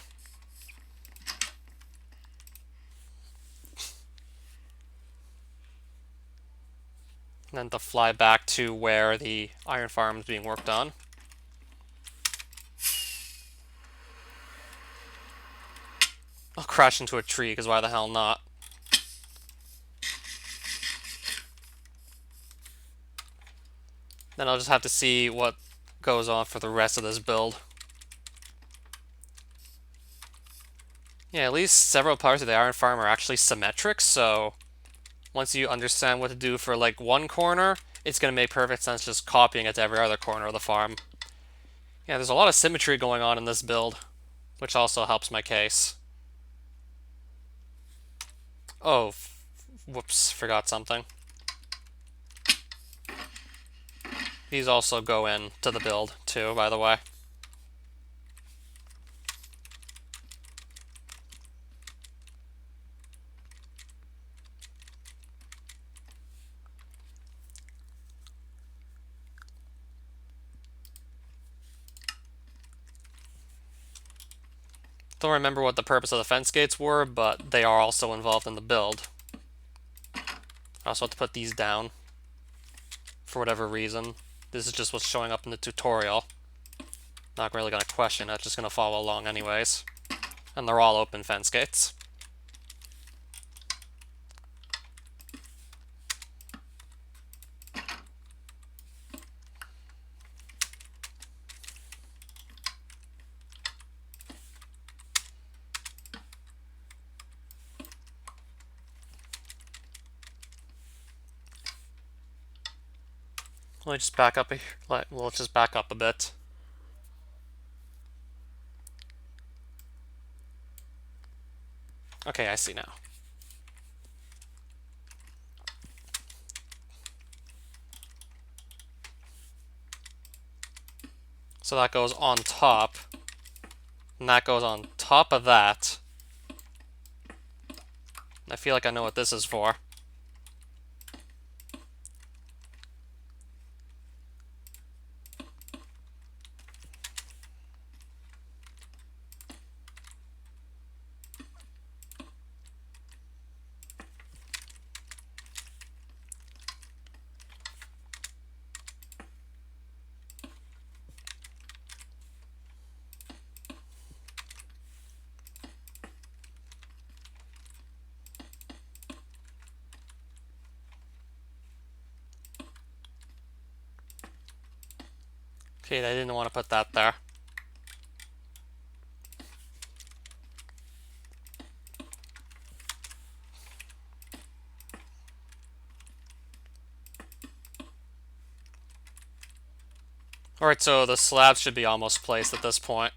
And then to fly back to where the iron farm is being worked on. I'll crash into a tree, because why the hell not? Then I'll just have to see what goes on for the rest of this build. Yeah, at least several parts of the iron farm are actually symmetric, so once you understand what to do for like one corner, it's going to make perfect sense just copying it to every other corner of the farm. Yeah, there's a lot of symmetry going on in this build, which also helps my case. Oh, whoops, forgot something. These also go in to the build too, by the way. Don't remember what the purpose of the fence gates were, but they are also involved in the build. I also have to put these down for whatever reason. This is just what's showing up in the tutorial. Not really going to question it, just going to follow along anyways. And they're all open fence gates. Let me just back up. Let's just back up a bit. Okay, I see now. So that goes on top, and that goes on top of that. I feel like I know what this is for. Okay, I didn't want to put that there. Alright, so the slabs should be almost placed at this point.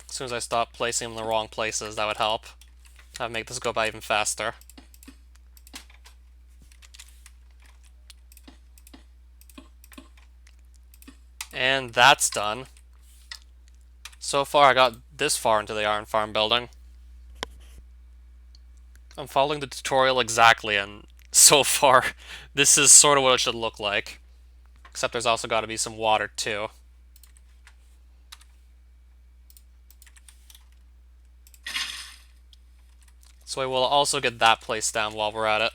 As soon as I stop placing them in the wrong places, that would help. That would make this go by even faster. And that's done. So far, I got this far into the iron farm building. I'm following the tutorial exactly, and so far, this is sort of what it should look like. Except there's also got to be some water, too. So I will also get that placed down while we're at it.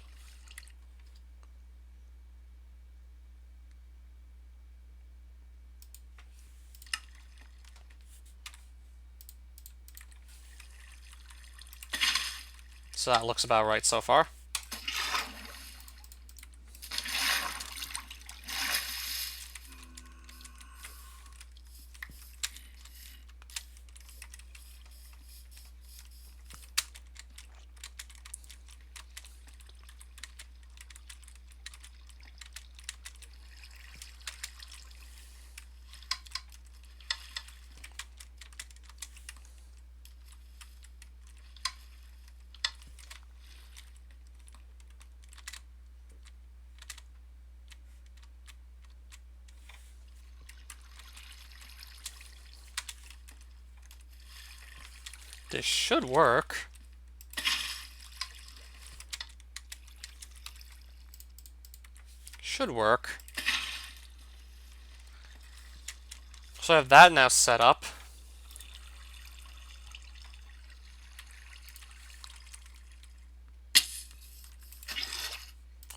So that looks about right so far. This should work. Should work. So I have that now set up.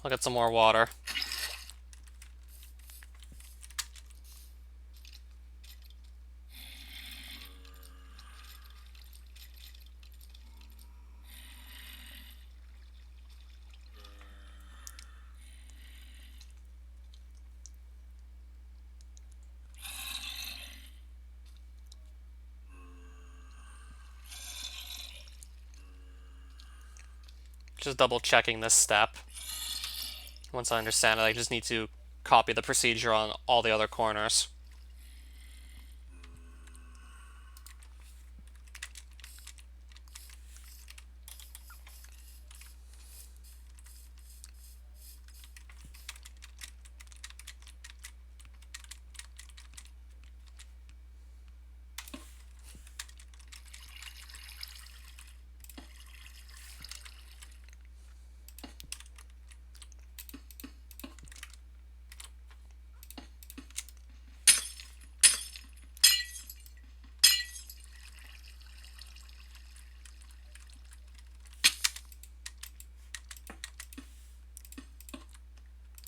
I'll get some more water. Just double checking this step. Once I understand it, I just need to copy the procedure on all the other corners.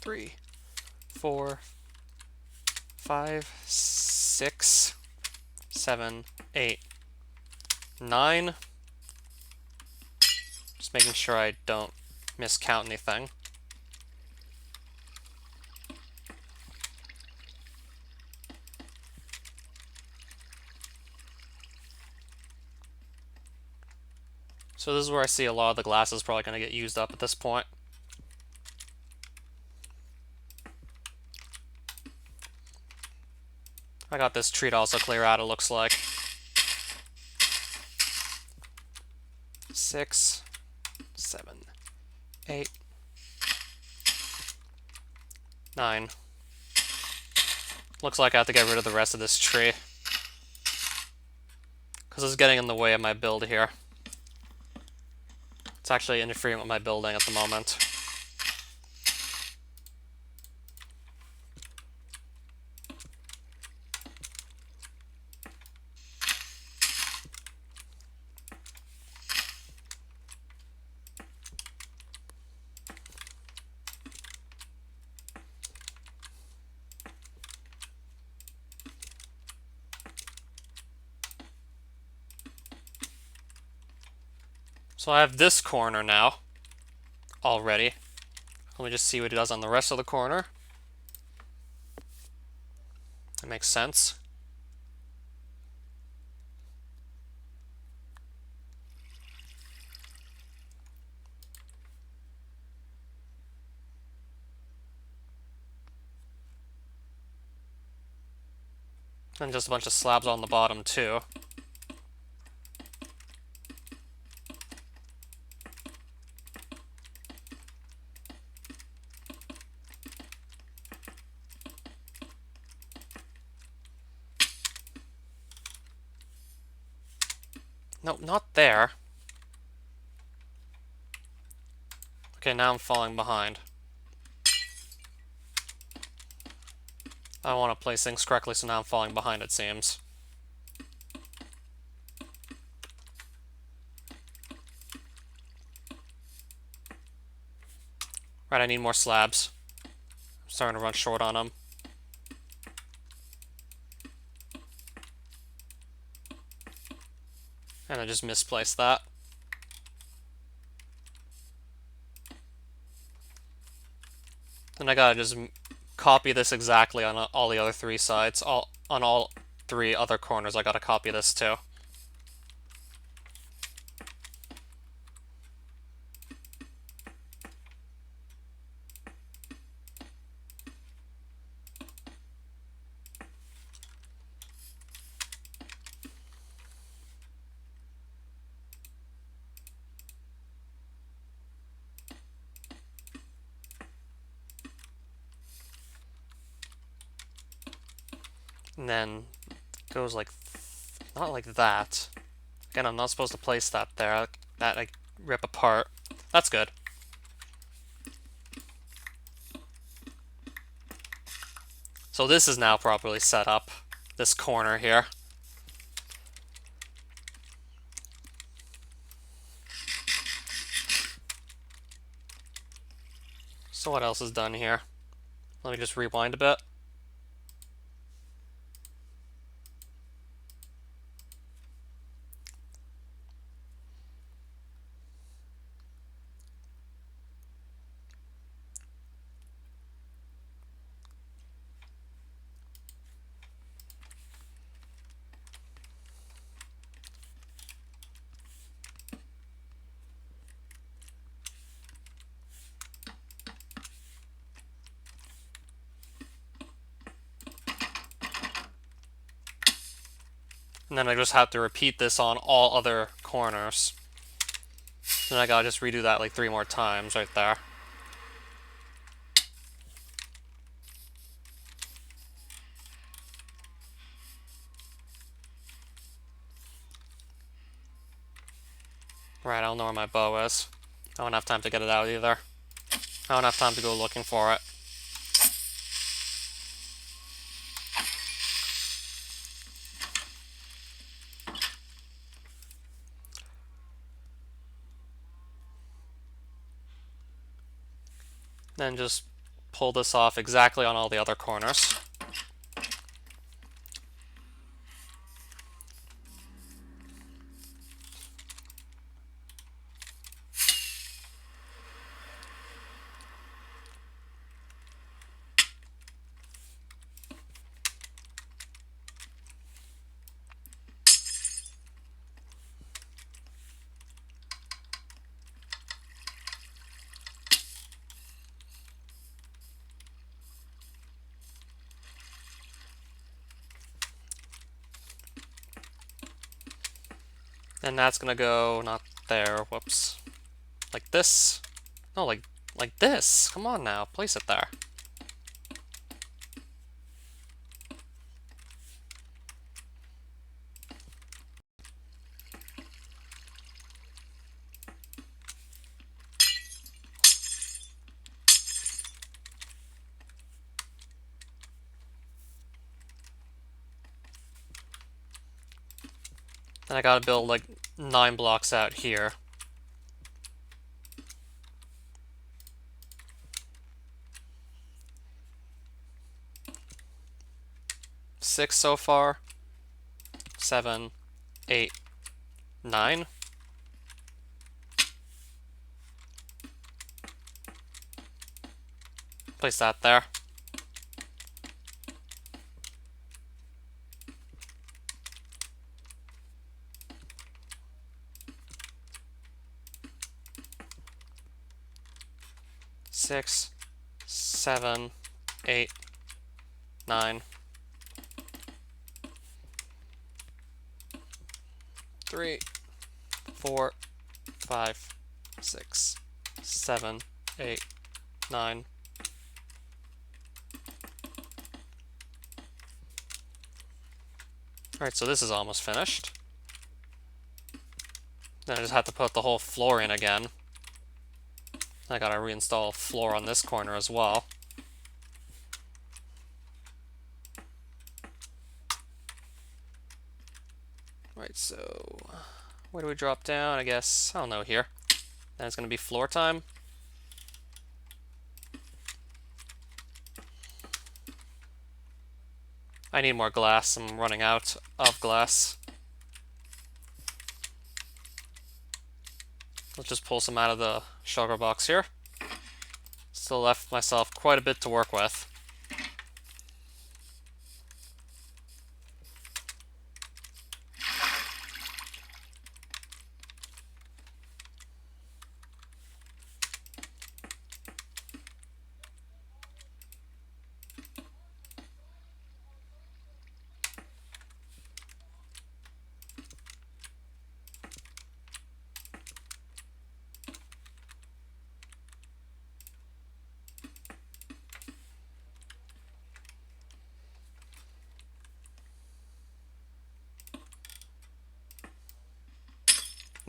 Three, 4, 5, 6, 7, 8, 9. Just making sure I don't miscount anything. So this is where I see a lot of the glass is probably going to get used up at this point. I got this tree to also clear out, it looks like. 6, 7, 8, 9. Looks like I have to get rid of the rest of this tree, because it's getting in the way of my build here. It's actually interfering with my building at the moment. So I have this corner now, already. Let me just see what it does on the rest of the corner. That makes sense. And just a bunch of slabs on the bottom, too. Nope, not there. Okay, now I'm falling behind. I don't want to place things correctly, so now I'm falling behind, it seems. Right, I need more slabs. I'm starting to run short on them. And I just misplaced that. Then I gotta just copy this exactly on all the other 3 sides. On all 3 other corners, I gotta copy this too. And then it goes like, not like that. Again, I'm not supposed to place that there. That I rip apart. That's good. So this is now properly set up. This corner here. So what else is done here? Let me just rewind a bit. And then I just have to repeat this on all other corners. Then I gotta just redo that like 3 more times right there. Right, I don't know where my bow is. I don't have time to get it out either. I don't have time to go looking for it. Then just pull this off exactly on all the other corners. And that's gonna go not there, whoops. Like this. No, like this. Come on now, place it there. Then I gotta build like 9 blocks out here. Six so far. 7, 8, 9. Place that there. Six, 7, 8, 9. 3, 4, 5, 6, 7, 8, 9. Alright, so this is almost finished. Then I just have to put the whole floor in again. I gotta reinstall a floor on this corner as well. Right, so where do we drop down? I guess, I don't know, here. Then it's gonna be floor time. I need more glass. I'm running out of glass. Let's just pull some out of the sugar box here. Still left myself quite a bit to work with.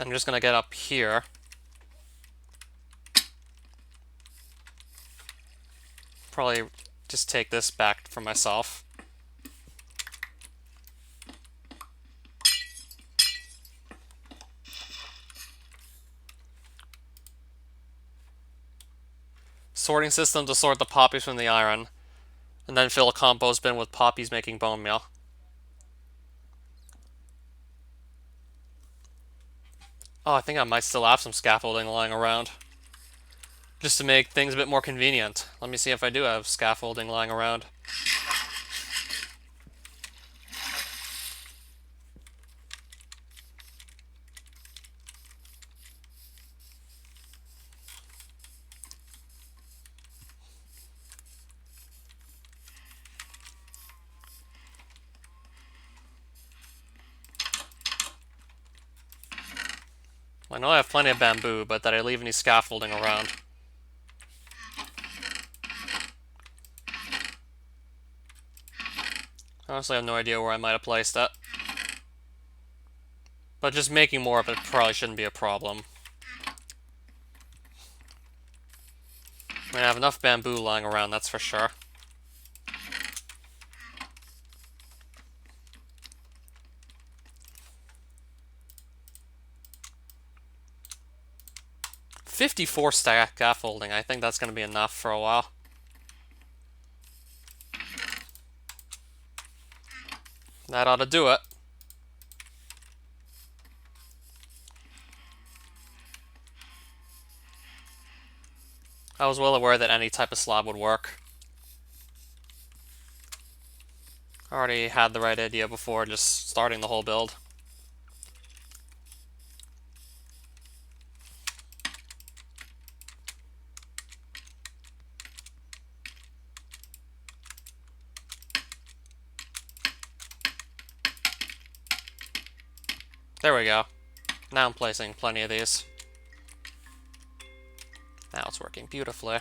Then I'm just gonna get up here. Probably just take this back for myself. Sorting system to sort the poppies from the iron. And then fill a compost bin with poppies making bone meal. Oh, I think I might still have some scaffolding lying around. Just to make things a bit more convenient. Let me see if I do have scaffolding lying around. I know I have plenty of bamboo, but did I leave any scaffolding around? Honestly, I have no idea where I might have placed it. But just making more of it probably shouldn't be a problem. I mean, I have enough bamboo lying around, that's for sure. $54 scaffolding. I think that's going to be enough for a while. That ought to do it. I was well aware that any type of slab would work. I already had the right idea before just starting the whole build. There we go. Now I'm placing plenty of these. Now it's working beautifully.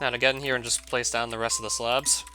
Now to get in here and just place down the rest of the slabs.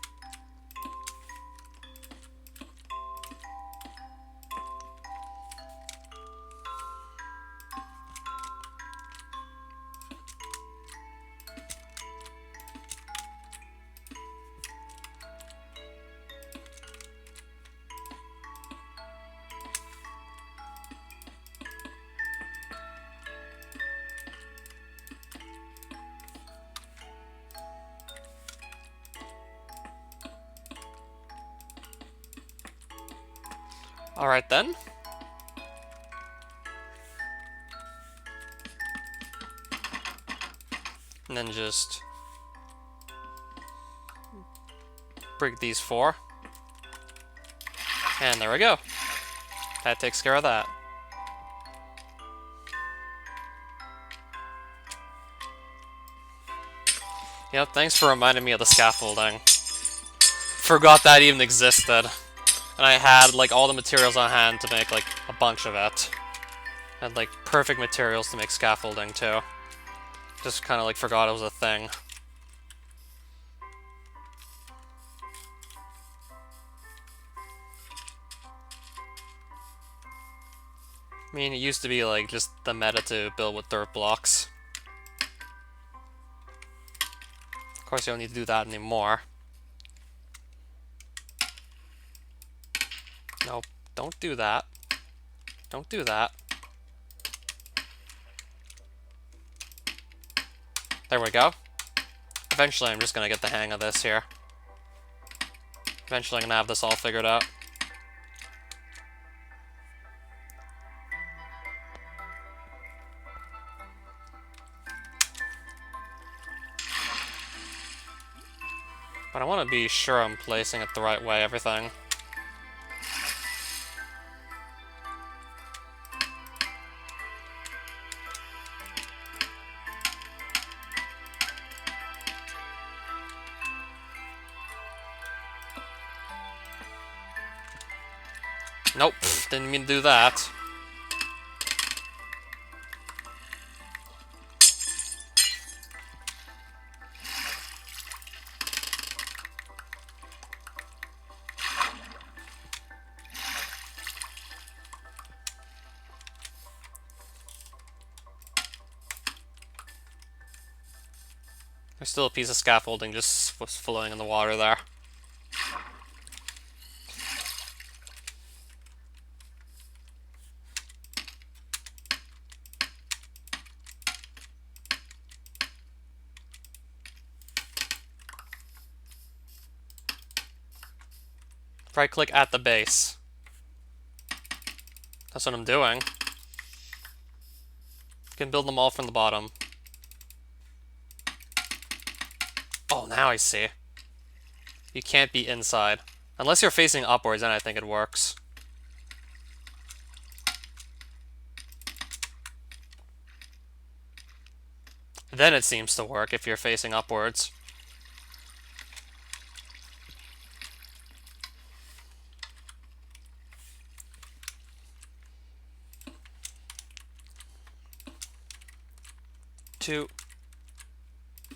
Alright then. And then just break these 4. And there we go. That takes care of that. Yep, thanks for reminding me of the scaffolding. Forgot that even existed. And I had, like, all the materials on hand to make, like, a bunch of it. And, like, perfect materials to make scaffolding, too. Just kind of, like, forgot it was a thing. I mean, it used to be, like, just the meta to build with dirt blocks. Of course, you don't need to do that anymore. Nope, don't do that. Don't do that. There we go. Eventually, I'm just gonna get the hang of this here. Eventually, I'm gonna have this all figured out. But I want to be sure I'm placing it the right way, everything. Nope, didn't mean to do that. There's still a piece of scaffolding just was floating in the water there. Right click at the base. That's what I'm doing. You can build them all from the bottom. Oh, now I see. You can't be inside. Unless you're facing upwards, then I think it works. Then it seems to work if you're facing upwards. Two.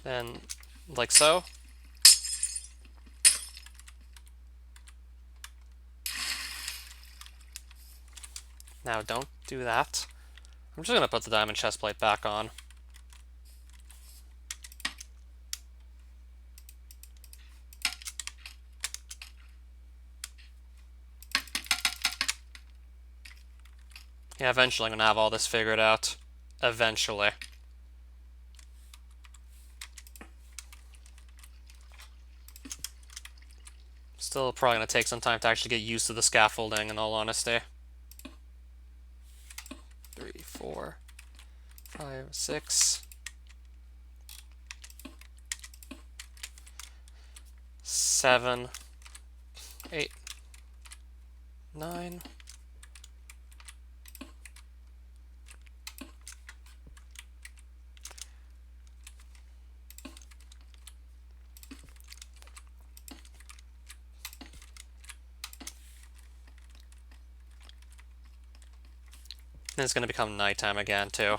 Then, like so. Now don't do that. I'm just gonna put the diamond chest plate back on. Yeah, eventually I'm gonna have all this figured out. Eventually. Still probably gonna take some time to actually get used to the scaffolding, in all honesty. 3, 4, 5, 6, 7, 8, 9. And it's going to become nighttime again, too.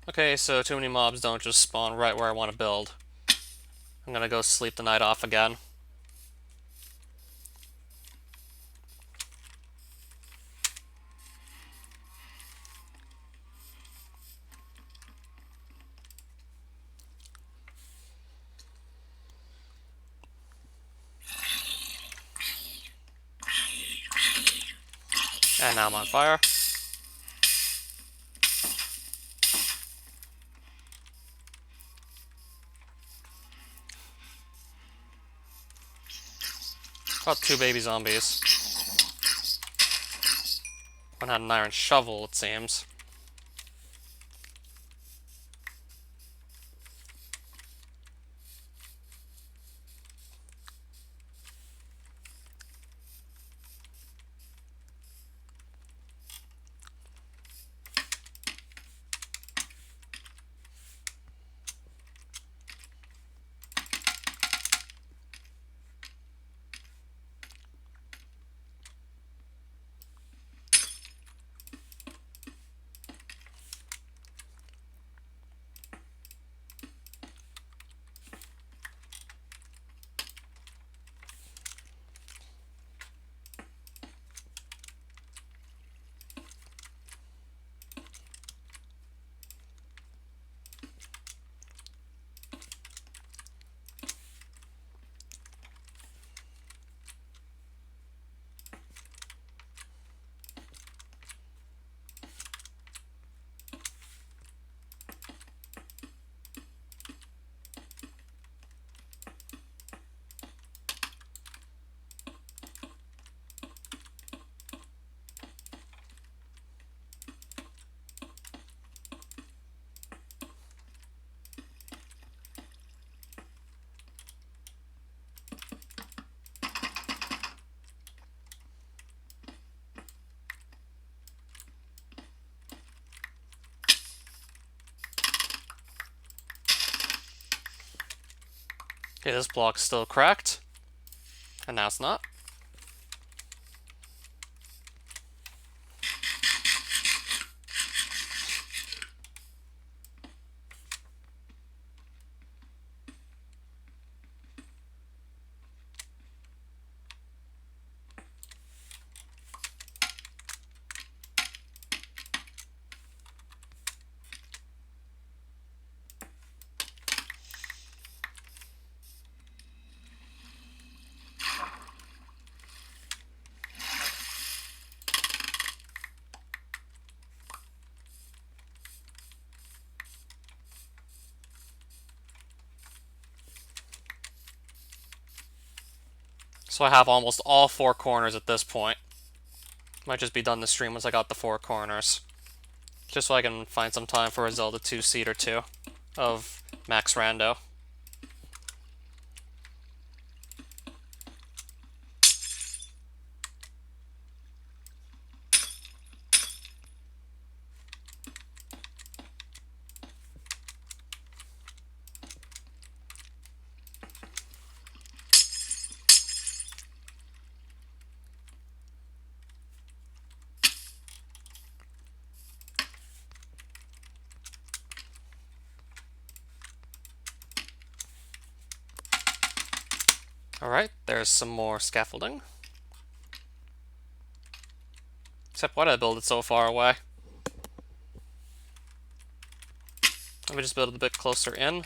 Okay, so too many mobs don't just spawn right where I want to build. I'm gonna go sleep the night off again. And now I'm on fire. Got 2 baby zombies. One had an iron shovel, it seems. Okay, this block's still cracked. And now it's not. So I have almost all 4 corners at this point. Might just be done the stream once I got the 4 corners. Just so I can find some time for a Zelda 2 seed or 2 of Max Rando. Alright, there's some more scaffolding. Except why did I build it so far away? Let me just build it a bit closer in.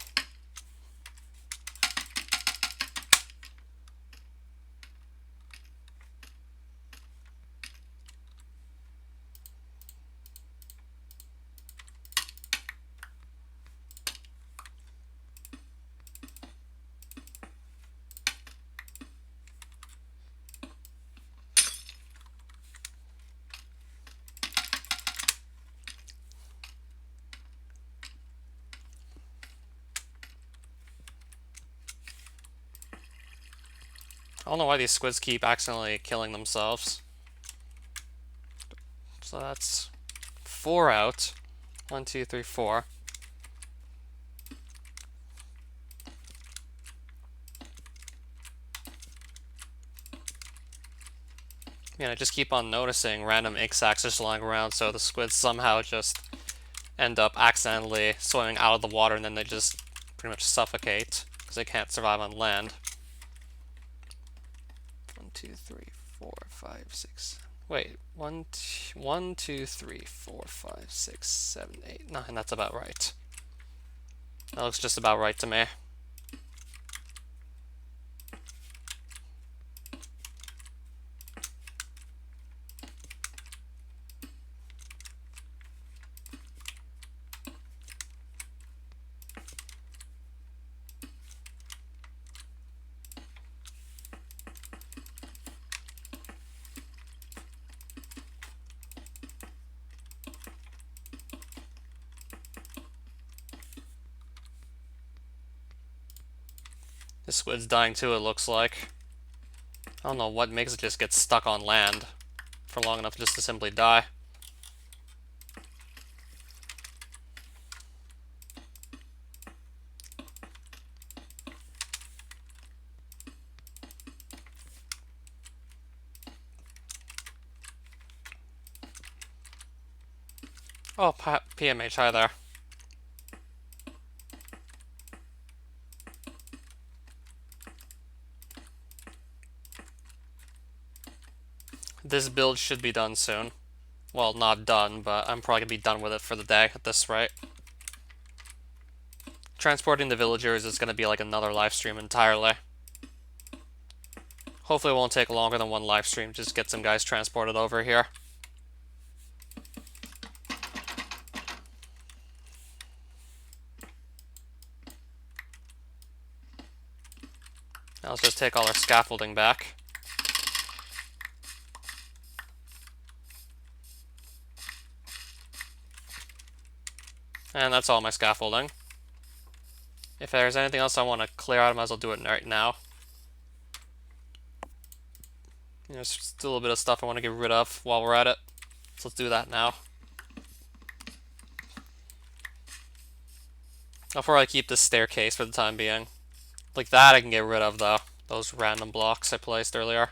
don't know why these squids keep accidentally killing themselves. So that's 4 out. 1, 2, 3, 4. I just keep on noticing random ink sacs just lying around, so the squids somehow just end up accidentally swimming out of the water, and then they just pretty much suffocate because they can't survive on land. 1, 2, 3, 4, 5, 6. Wait, 1, 2, 3, 4, 5, 6, 7, 8, 9. That's about right. That looks just about right to me. This squid's dying too, it looks like. I don't know what makes it just get stuck on land for long enough just to simply die. Oh, PMH, hi there. This build should be done soon. Well, not done, but I'm probably going to be done with it for the day at this rate. Transporting the villagers is going to be like another live stream entirely. Hopefully it won't take longer than one live stream, just get some guys transported over here. Now let's just take all our scaffolding back. And that's all my scaffolding. If there's anything else I want to clear out, I might as well do it right now. There's still a bit of stuff I want to get rid of while we're at it. So let's do that now. I'll probably keep this staircase for the time being. Like that I can get rid of though. Those random blocks I placed earlier.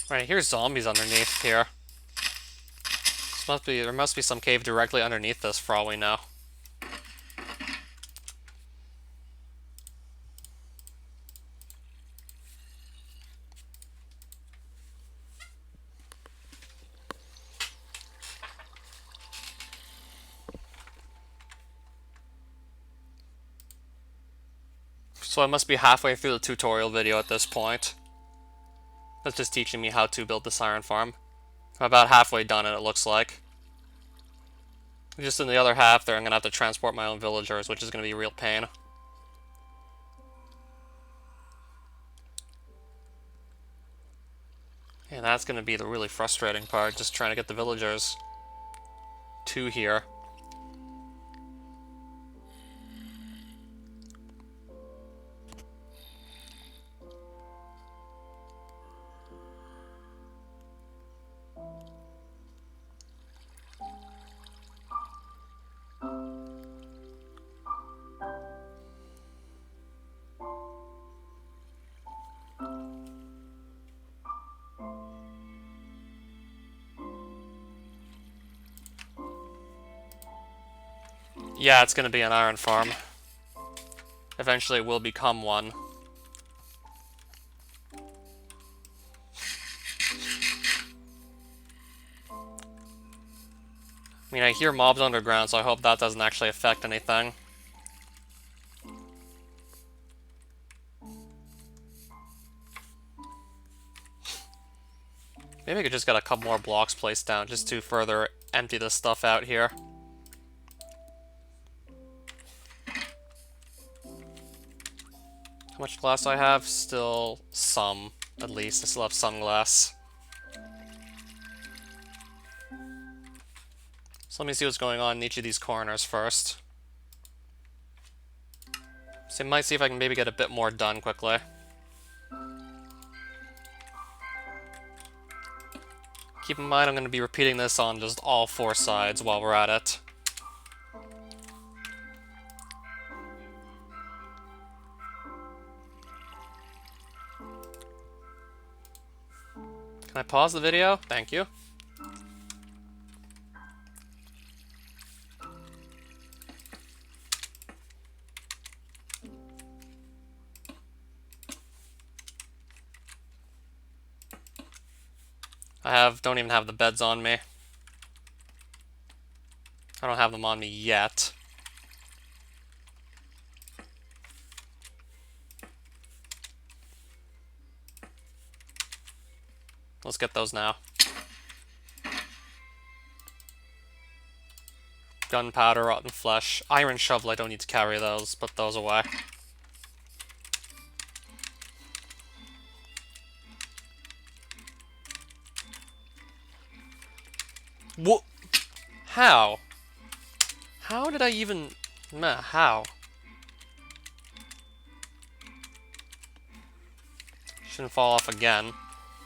Right, here's zombies underneath here. There must be some cave directly underneath this for all we know. So I must be halfway through the tutorial video at this point. That's just teaching me how to build this iron farm. I'm about halfway done it looks like. Just in the other half there I'm going to have to transport my own villagers, which is going to be a real pain. And that's going to be the really frustrating part, just trying to get the villagers to here. Yeah, it's going to be an iron farm. Eventually it will become one. I mean, I hear mobs underground, so I hope that doesn't actually affect anything. Maybe I could just get a couple more blocks placed down just to further empty this stuff out here. How much glass do I have? Still some, at least. I still have some glass. So let me see what's going on in each of these corners first. So I might see if I can maybe get a bit more done quickly. Keep in mind I'm going to be repeating this on just all 4 sides while we're at it. Can I pause the video? Thank you. Don't even have the beds on me. I don't have them on me yet. Let's get those now. Gunpowder, rotten flesh, iron shovel, I don't need to carry those, put those away. What? How? How did I even... how? Shouldn't fall off again.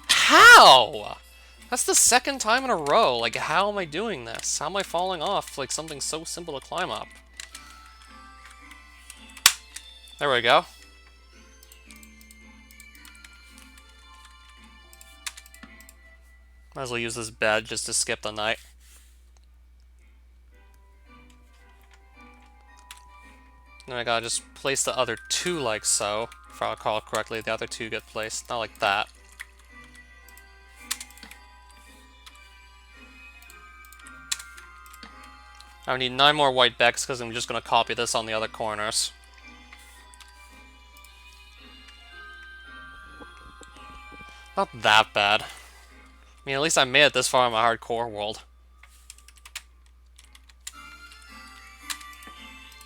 How? That's the 2nd time in a row. Like, how am I doing this? How am I falling off like something so simple to climb up? There we go. Might as well use this bed just to skip the night. Then I gotta just place the other 2 like so. If I recall correctly, the other 2 get placed, not like that. I need 9 more white becks because I'm just gonna copy this on the other corners. Not that bad. I mean, at least I made it this far in my hardcore world.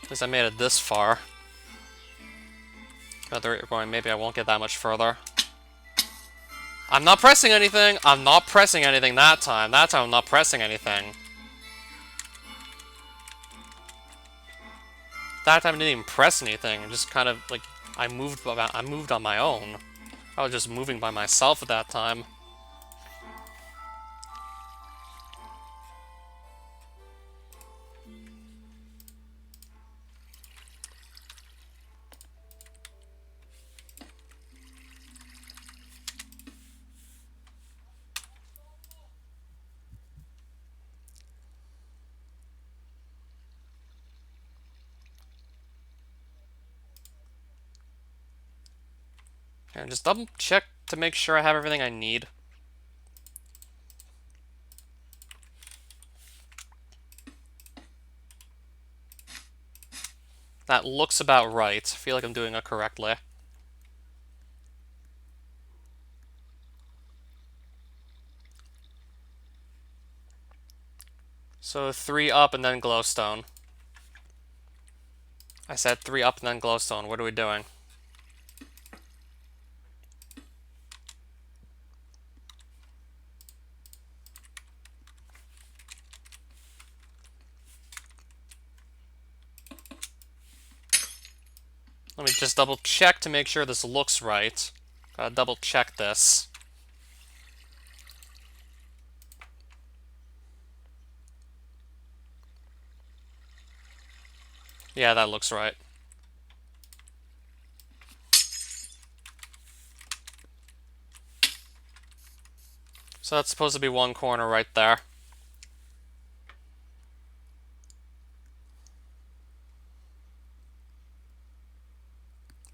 At least I made it this far. At the rate we're going, maybe I won't get that much further. I'm not pressing anything! I'm not pressing anything that time. That time I'm not pressing anything. That time I didn't even press anything. Just kind of, like, I moved on my own. I was just moving by myself at that time. And just double check to make sure I have everything I need. That looks about right. I feel like I'm doing it correctly. So 3 up and then glowstone. I said 3 up and then glowstone. What are we doing? Let me just double check to make sure this looks right. Gotta double check this. Yeah, that looks right. So that's supposed to be 1 corner right there.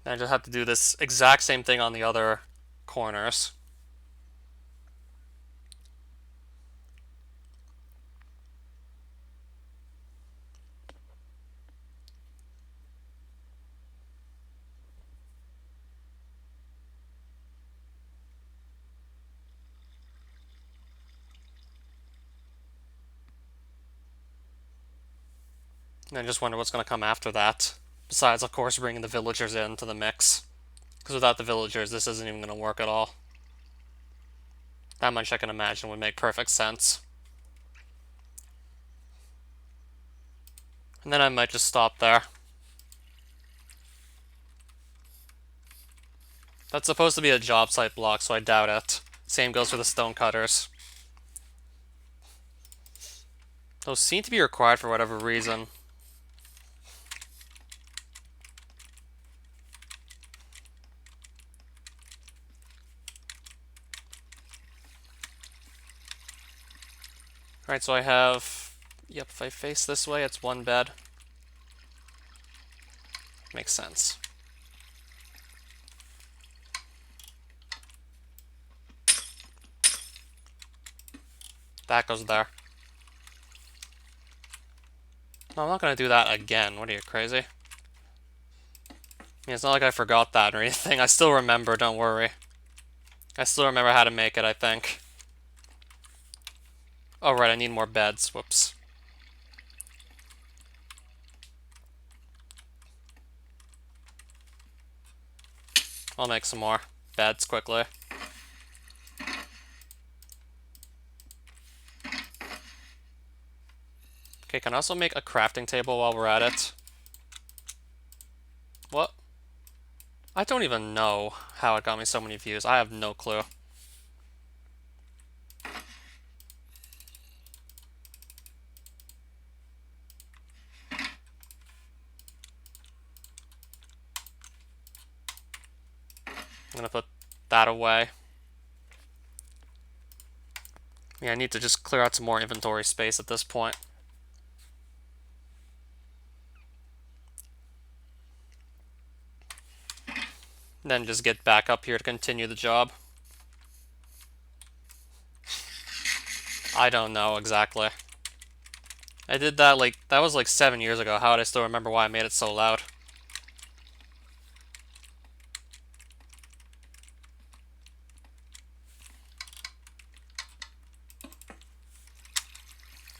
And I just have to do this exact same thing on the other corners. And I just wonder what's going to come after that. Besides, of course, bringing the villagers into the mix. Because without the villagers, this isn't even going to work at all. That much I can imagine would make perfect sense. And then I might just stop there. That's supposed to be a job site block, so I doubt it. Same goes for the stone cutters. Those seem to be required for whatever reason. Alright, so I have... Yep, if I face this way, it's one bed. Makes sense. That goes there. No, I'm not going to do that again. What are you, crazy? I mean, it's not like I forgot that or anything. I still remember, don't worry. I still remember how to make it, I think. Oh, right, I need more beds. Whoops. I'll make some more beds quickly. Okay, can I also make a crafting table while we're at it? What? I don't even know how it got me so many views. I have no clue. I'm gonna put that away. Yeah, I need to just clear out some more inventory space at this point. Then just get back up here to continue the job. I don't know exactly. I did that that was like 7 years ago. How would I still remember why I made it so loud?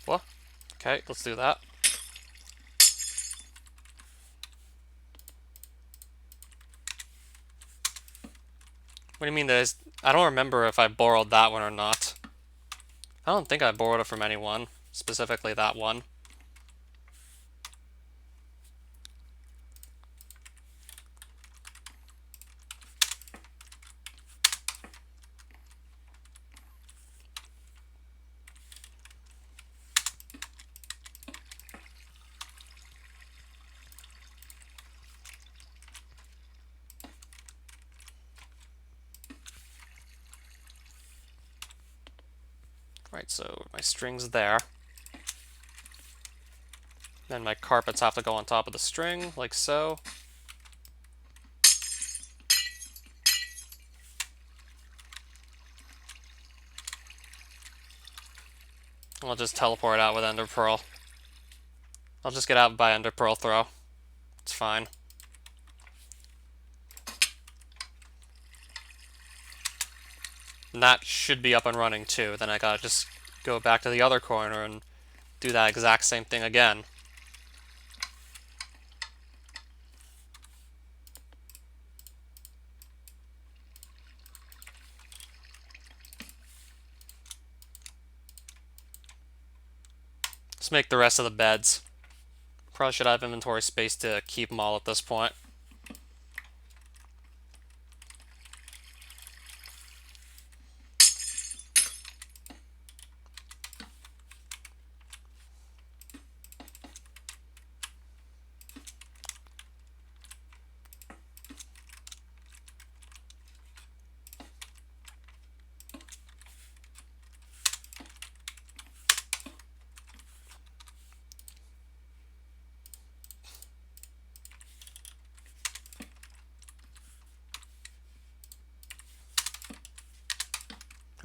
What? Okay, let's do that. What do you mean there's... I don't remember if I borrowed that one or not. I don't think I borrowed it from anyone. Specifically that one. Right, so my string's there. Then my carpets have to go on top of the string, like so. I'll just teleport out with Ender Pearl. I'll just get out by Ender Pearl throw. It's fine. And that should be up and running too. Then I gotta just go back to the other corner and do that exact same thing again. Let's make the rest of the beds. Probably should have inventory space to keep them all at this point.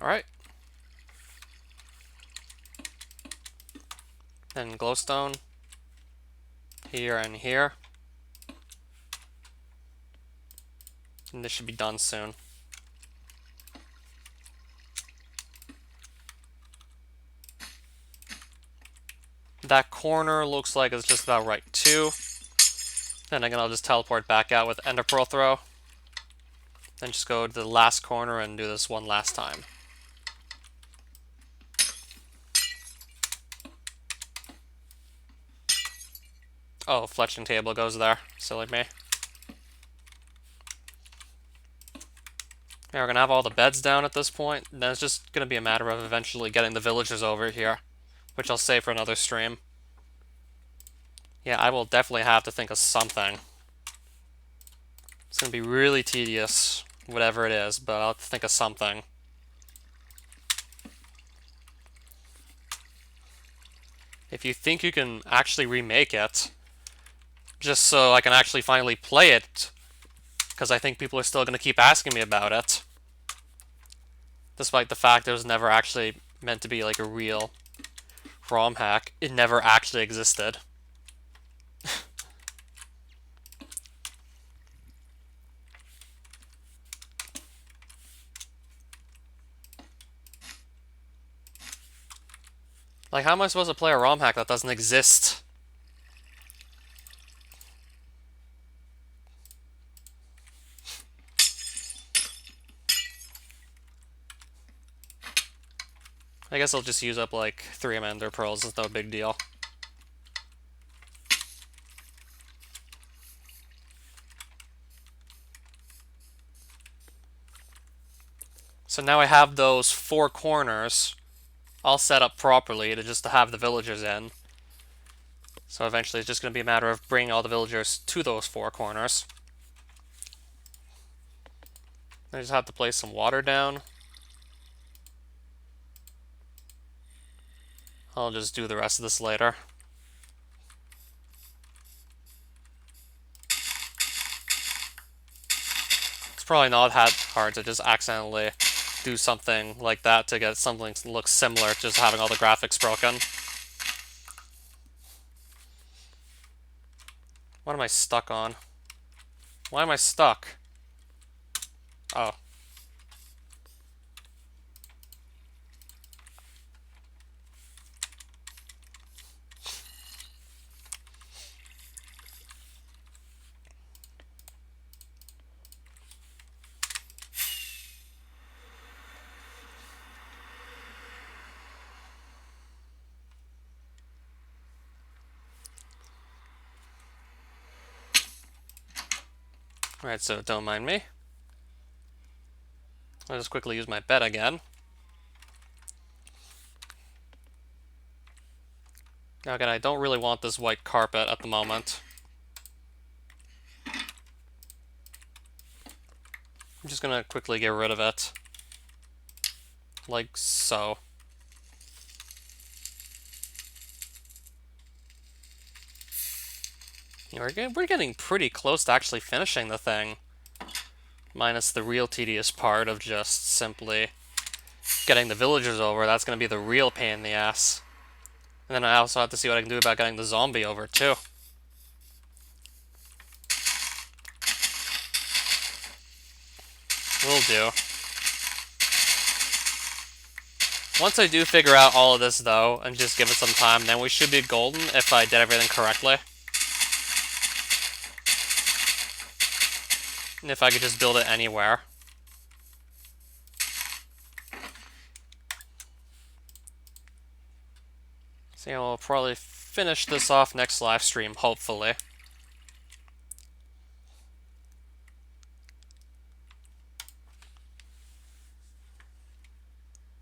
Alright. Then glowstone. Here and here. And this should be done soon. That corner looks like it's just about right too. Then again, I'll just teleport back out with Ender Pearl Throw. Then just go to the last corner and do this one last time. Oh, fletching table goes there. Silly me. Yeah, we're gonna have all the beds down at this point. Then it's just gonna be a matter of eventually getting the villagers over here, which I'll save for another stream. Yeah, I will definitely have to think of something. It's gonna be really tedious, whatever it is, but I'll have to think of something. If you think you can actually remake it, just so I can actually finally play it, because I think people are still going to keep asking me about it, despite the fact it was never actually meant to be like a real ROM hack. It never actually existed. Like, how am I supposed to play a ROM hack that doesn't exist? I guess I'll just use up like 3 Ender Pearls, it's no big deal. So now I have those 4 corners all set up properly to have the villagers in. So eventually it's just going to be a matter of bringing all the villagers to those 4 corners. I just have to place some water down. I'll just do the rest of this later. It's probably not that hard to just accidentally do something like that to get something to look similar to just having all the graphics broken. What am I stuck on? Why am I stuck? Oh. Alright, so don't mind me. I'll just quickly use my bed again. Now again, I don't really want this white carpet at the moment. I'm just gonna quickly get rid of it. Like so. We're getting pretty close to actually finishing the thing. Minus the real tedious part of just simply getting the villagers over. That's going to be the real pain in the ass. And then I also have to see what I can do about getting the zombie over, too. Will do. Once I do figure out all of this, though, and just give it some time, then we should be golden if I did everything correctly. And if I could just build it anywhere. So yeah, we'll probably finish this off next live stream, hopefully.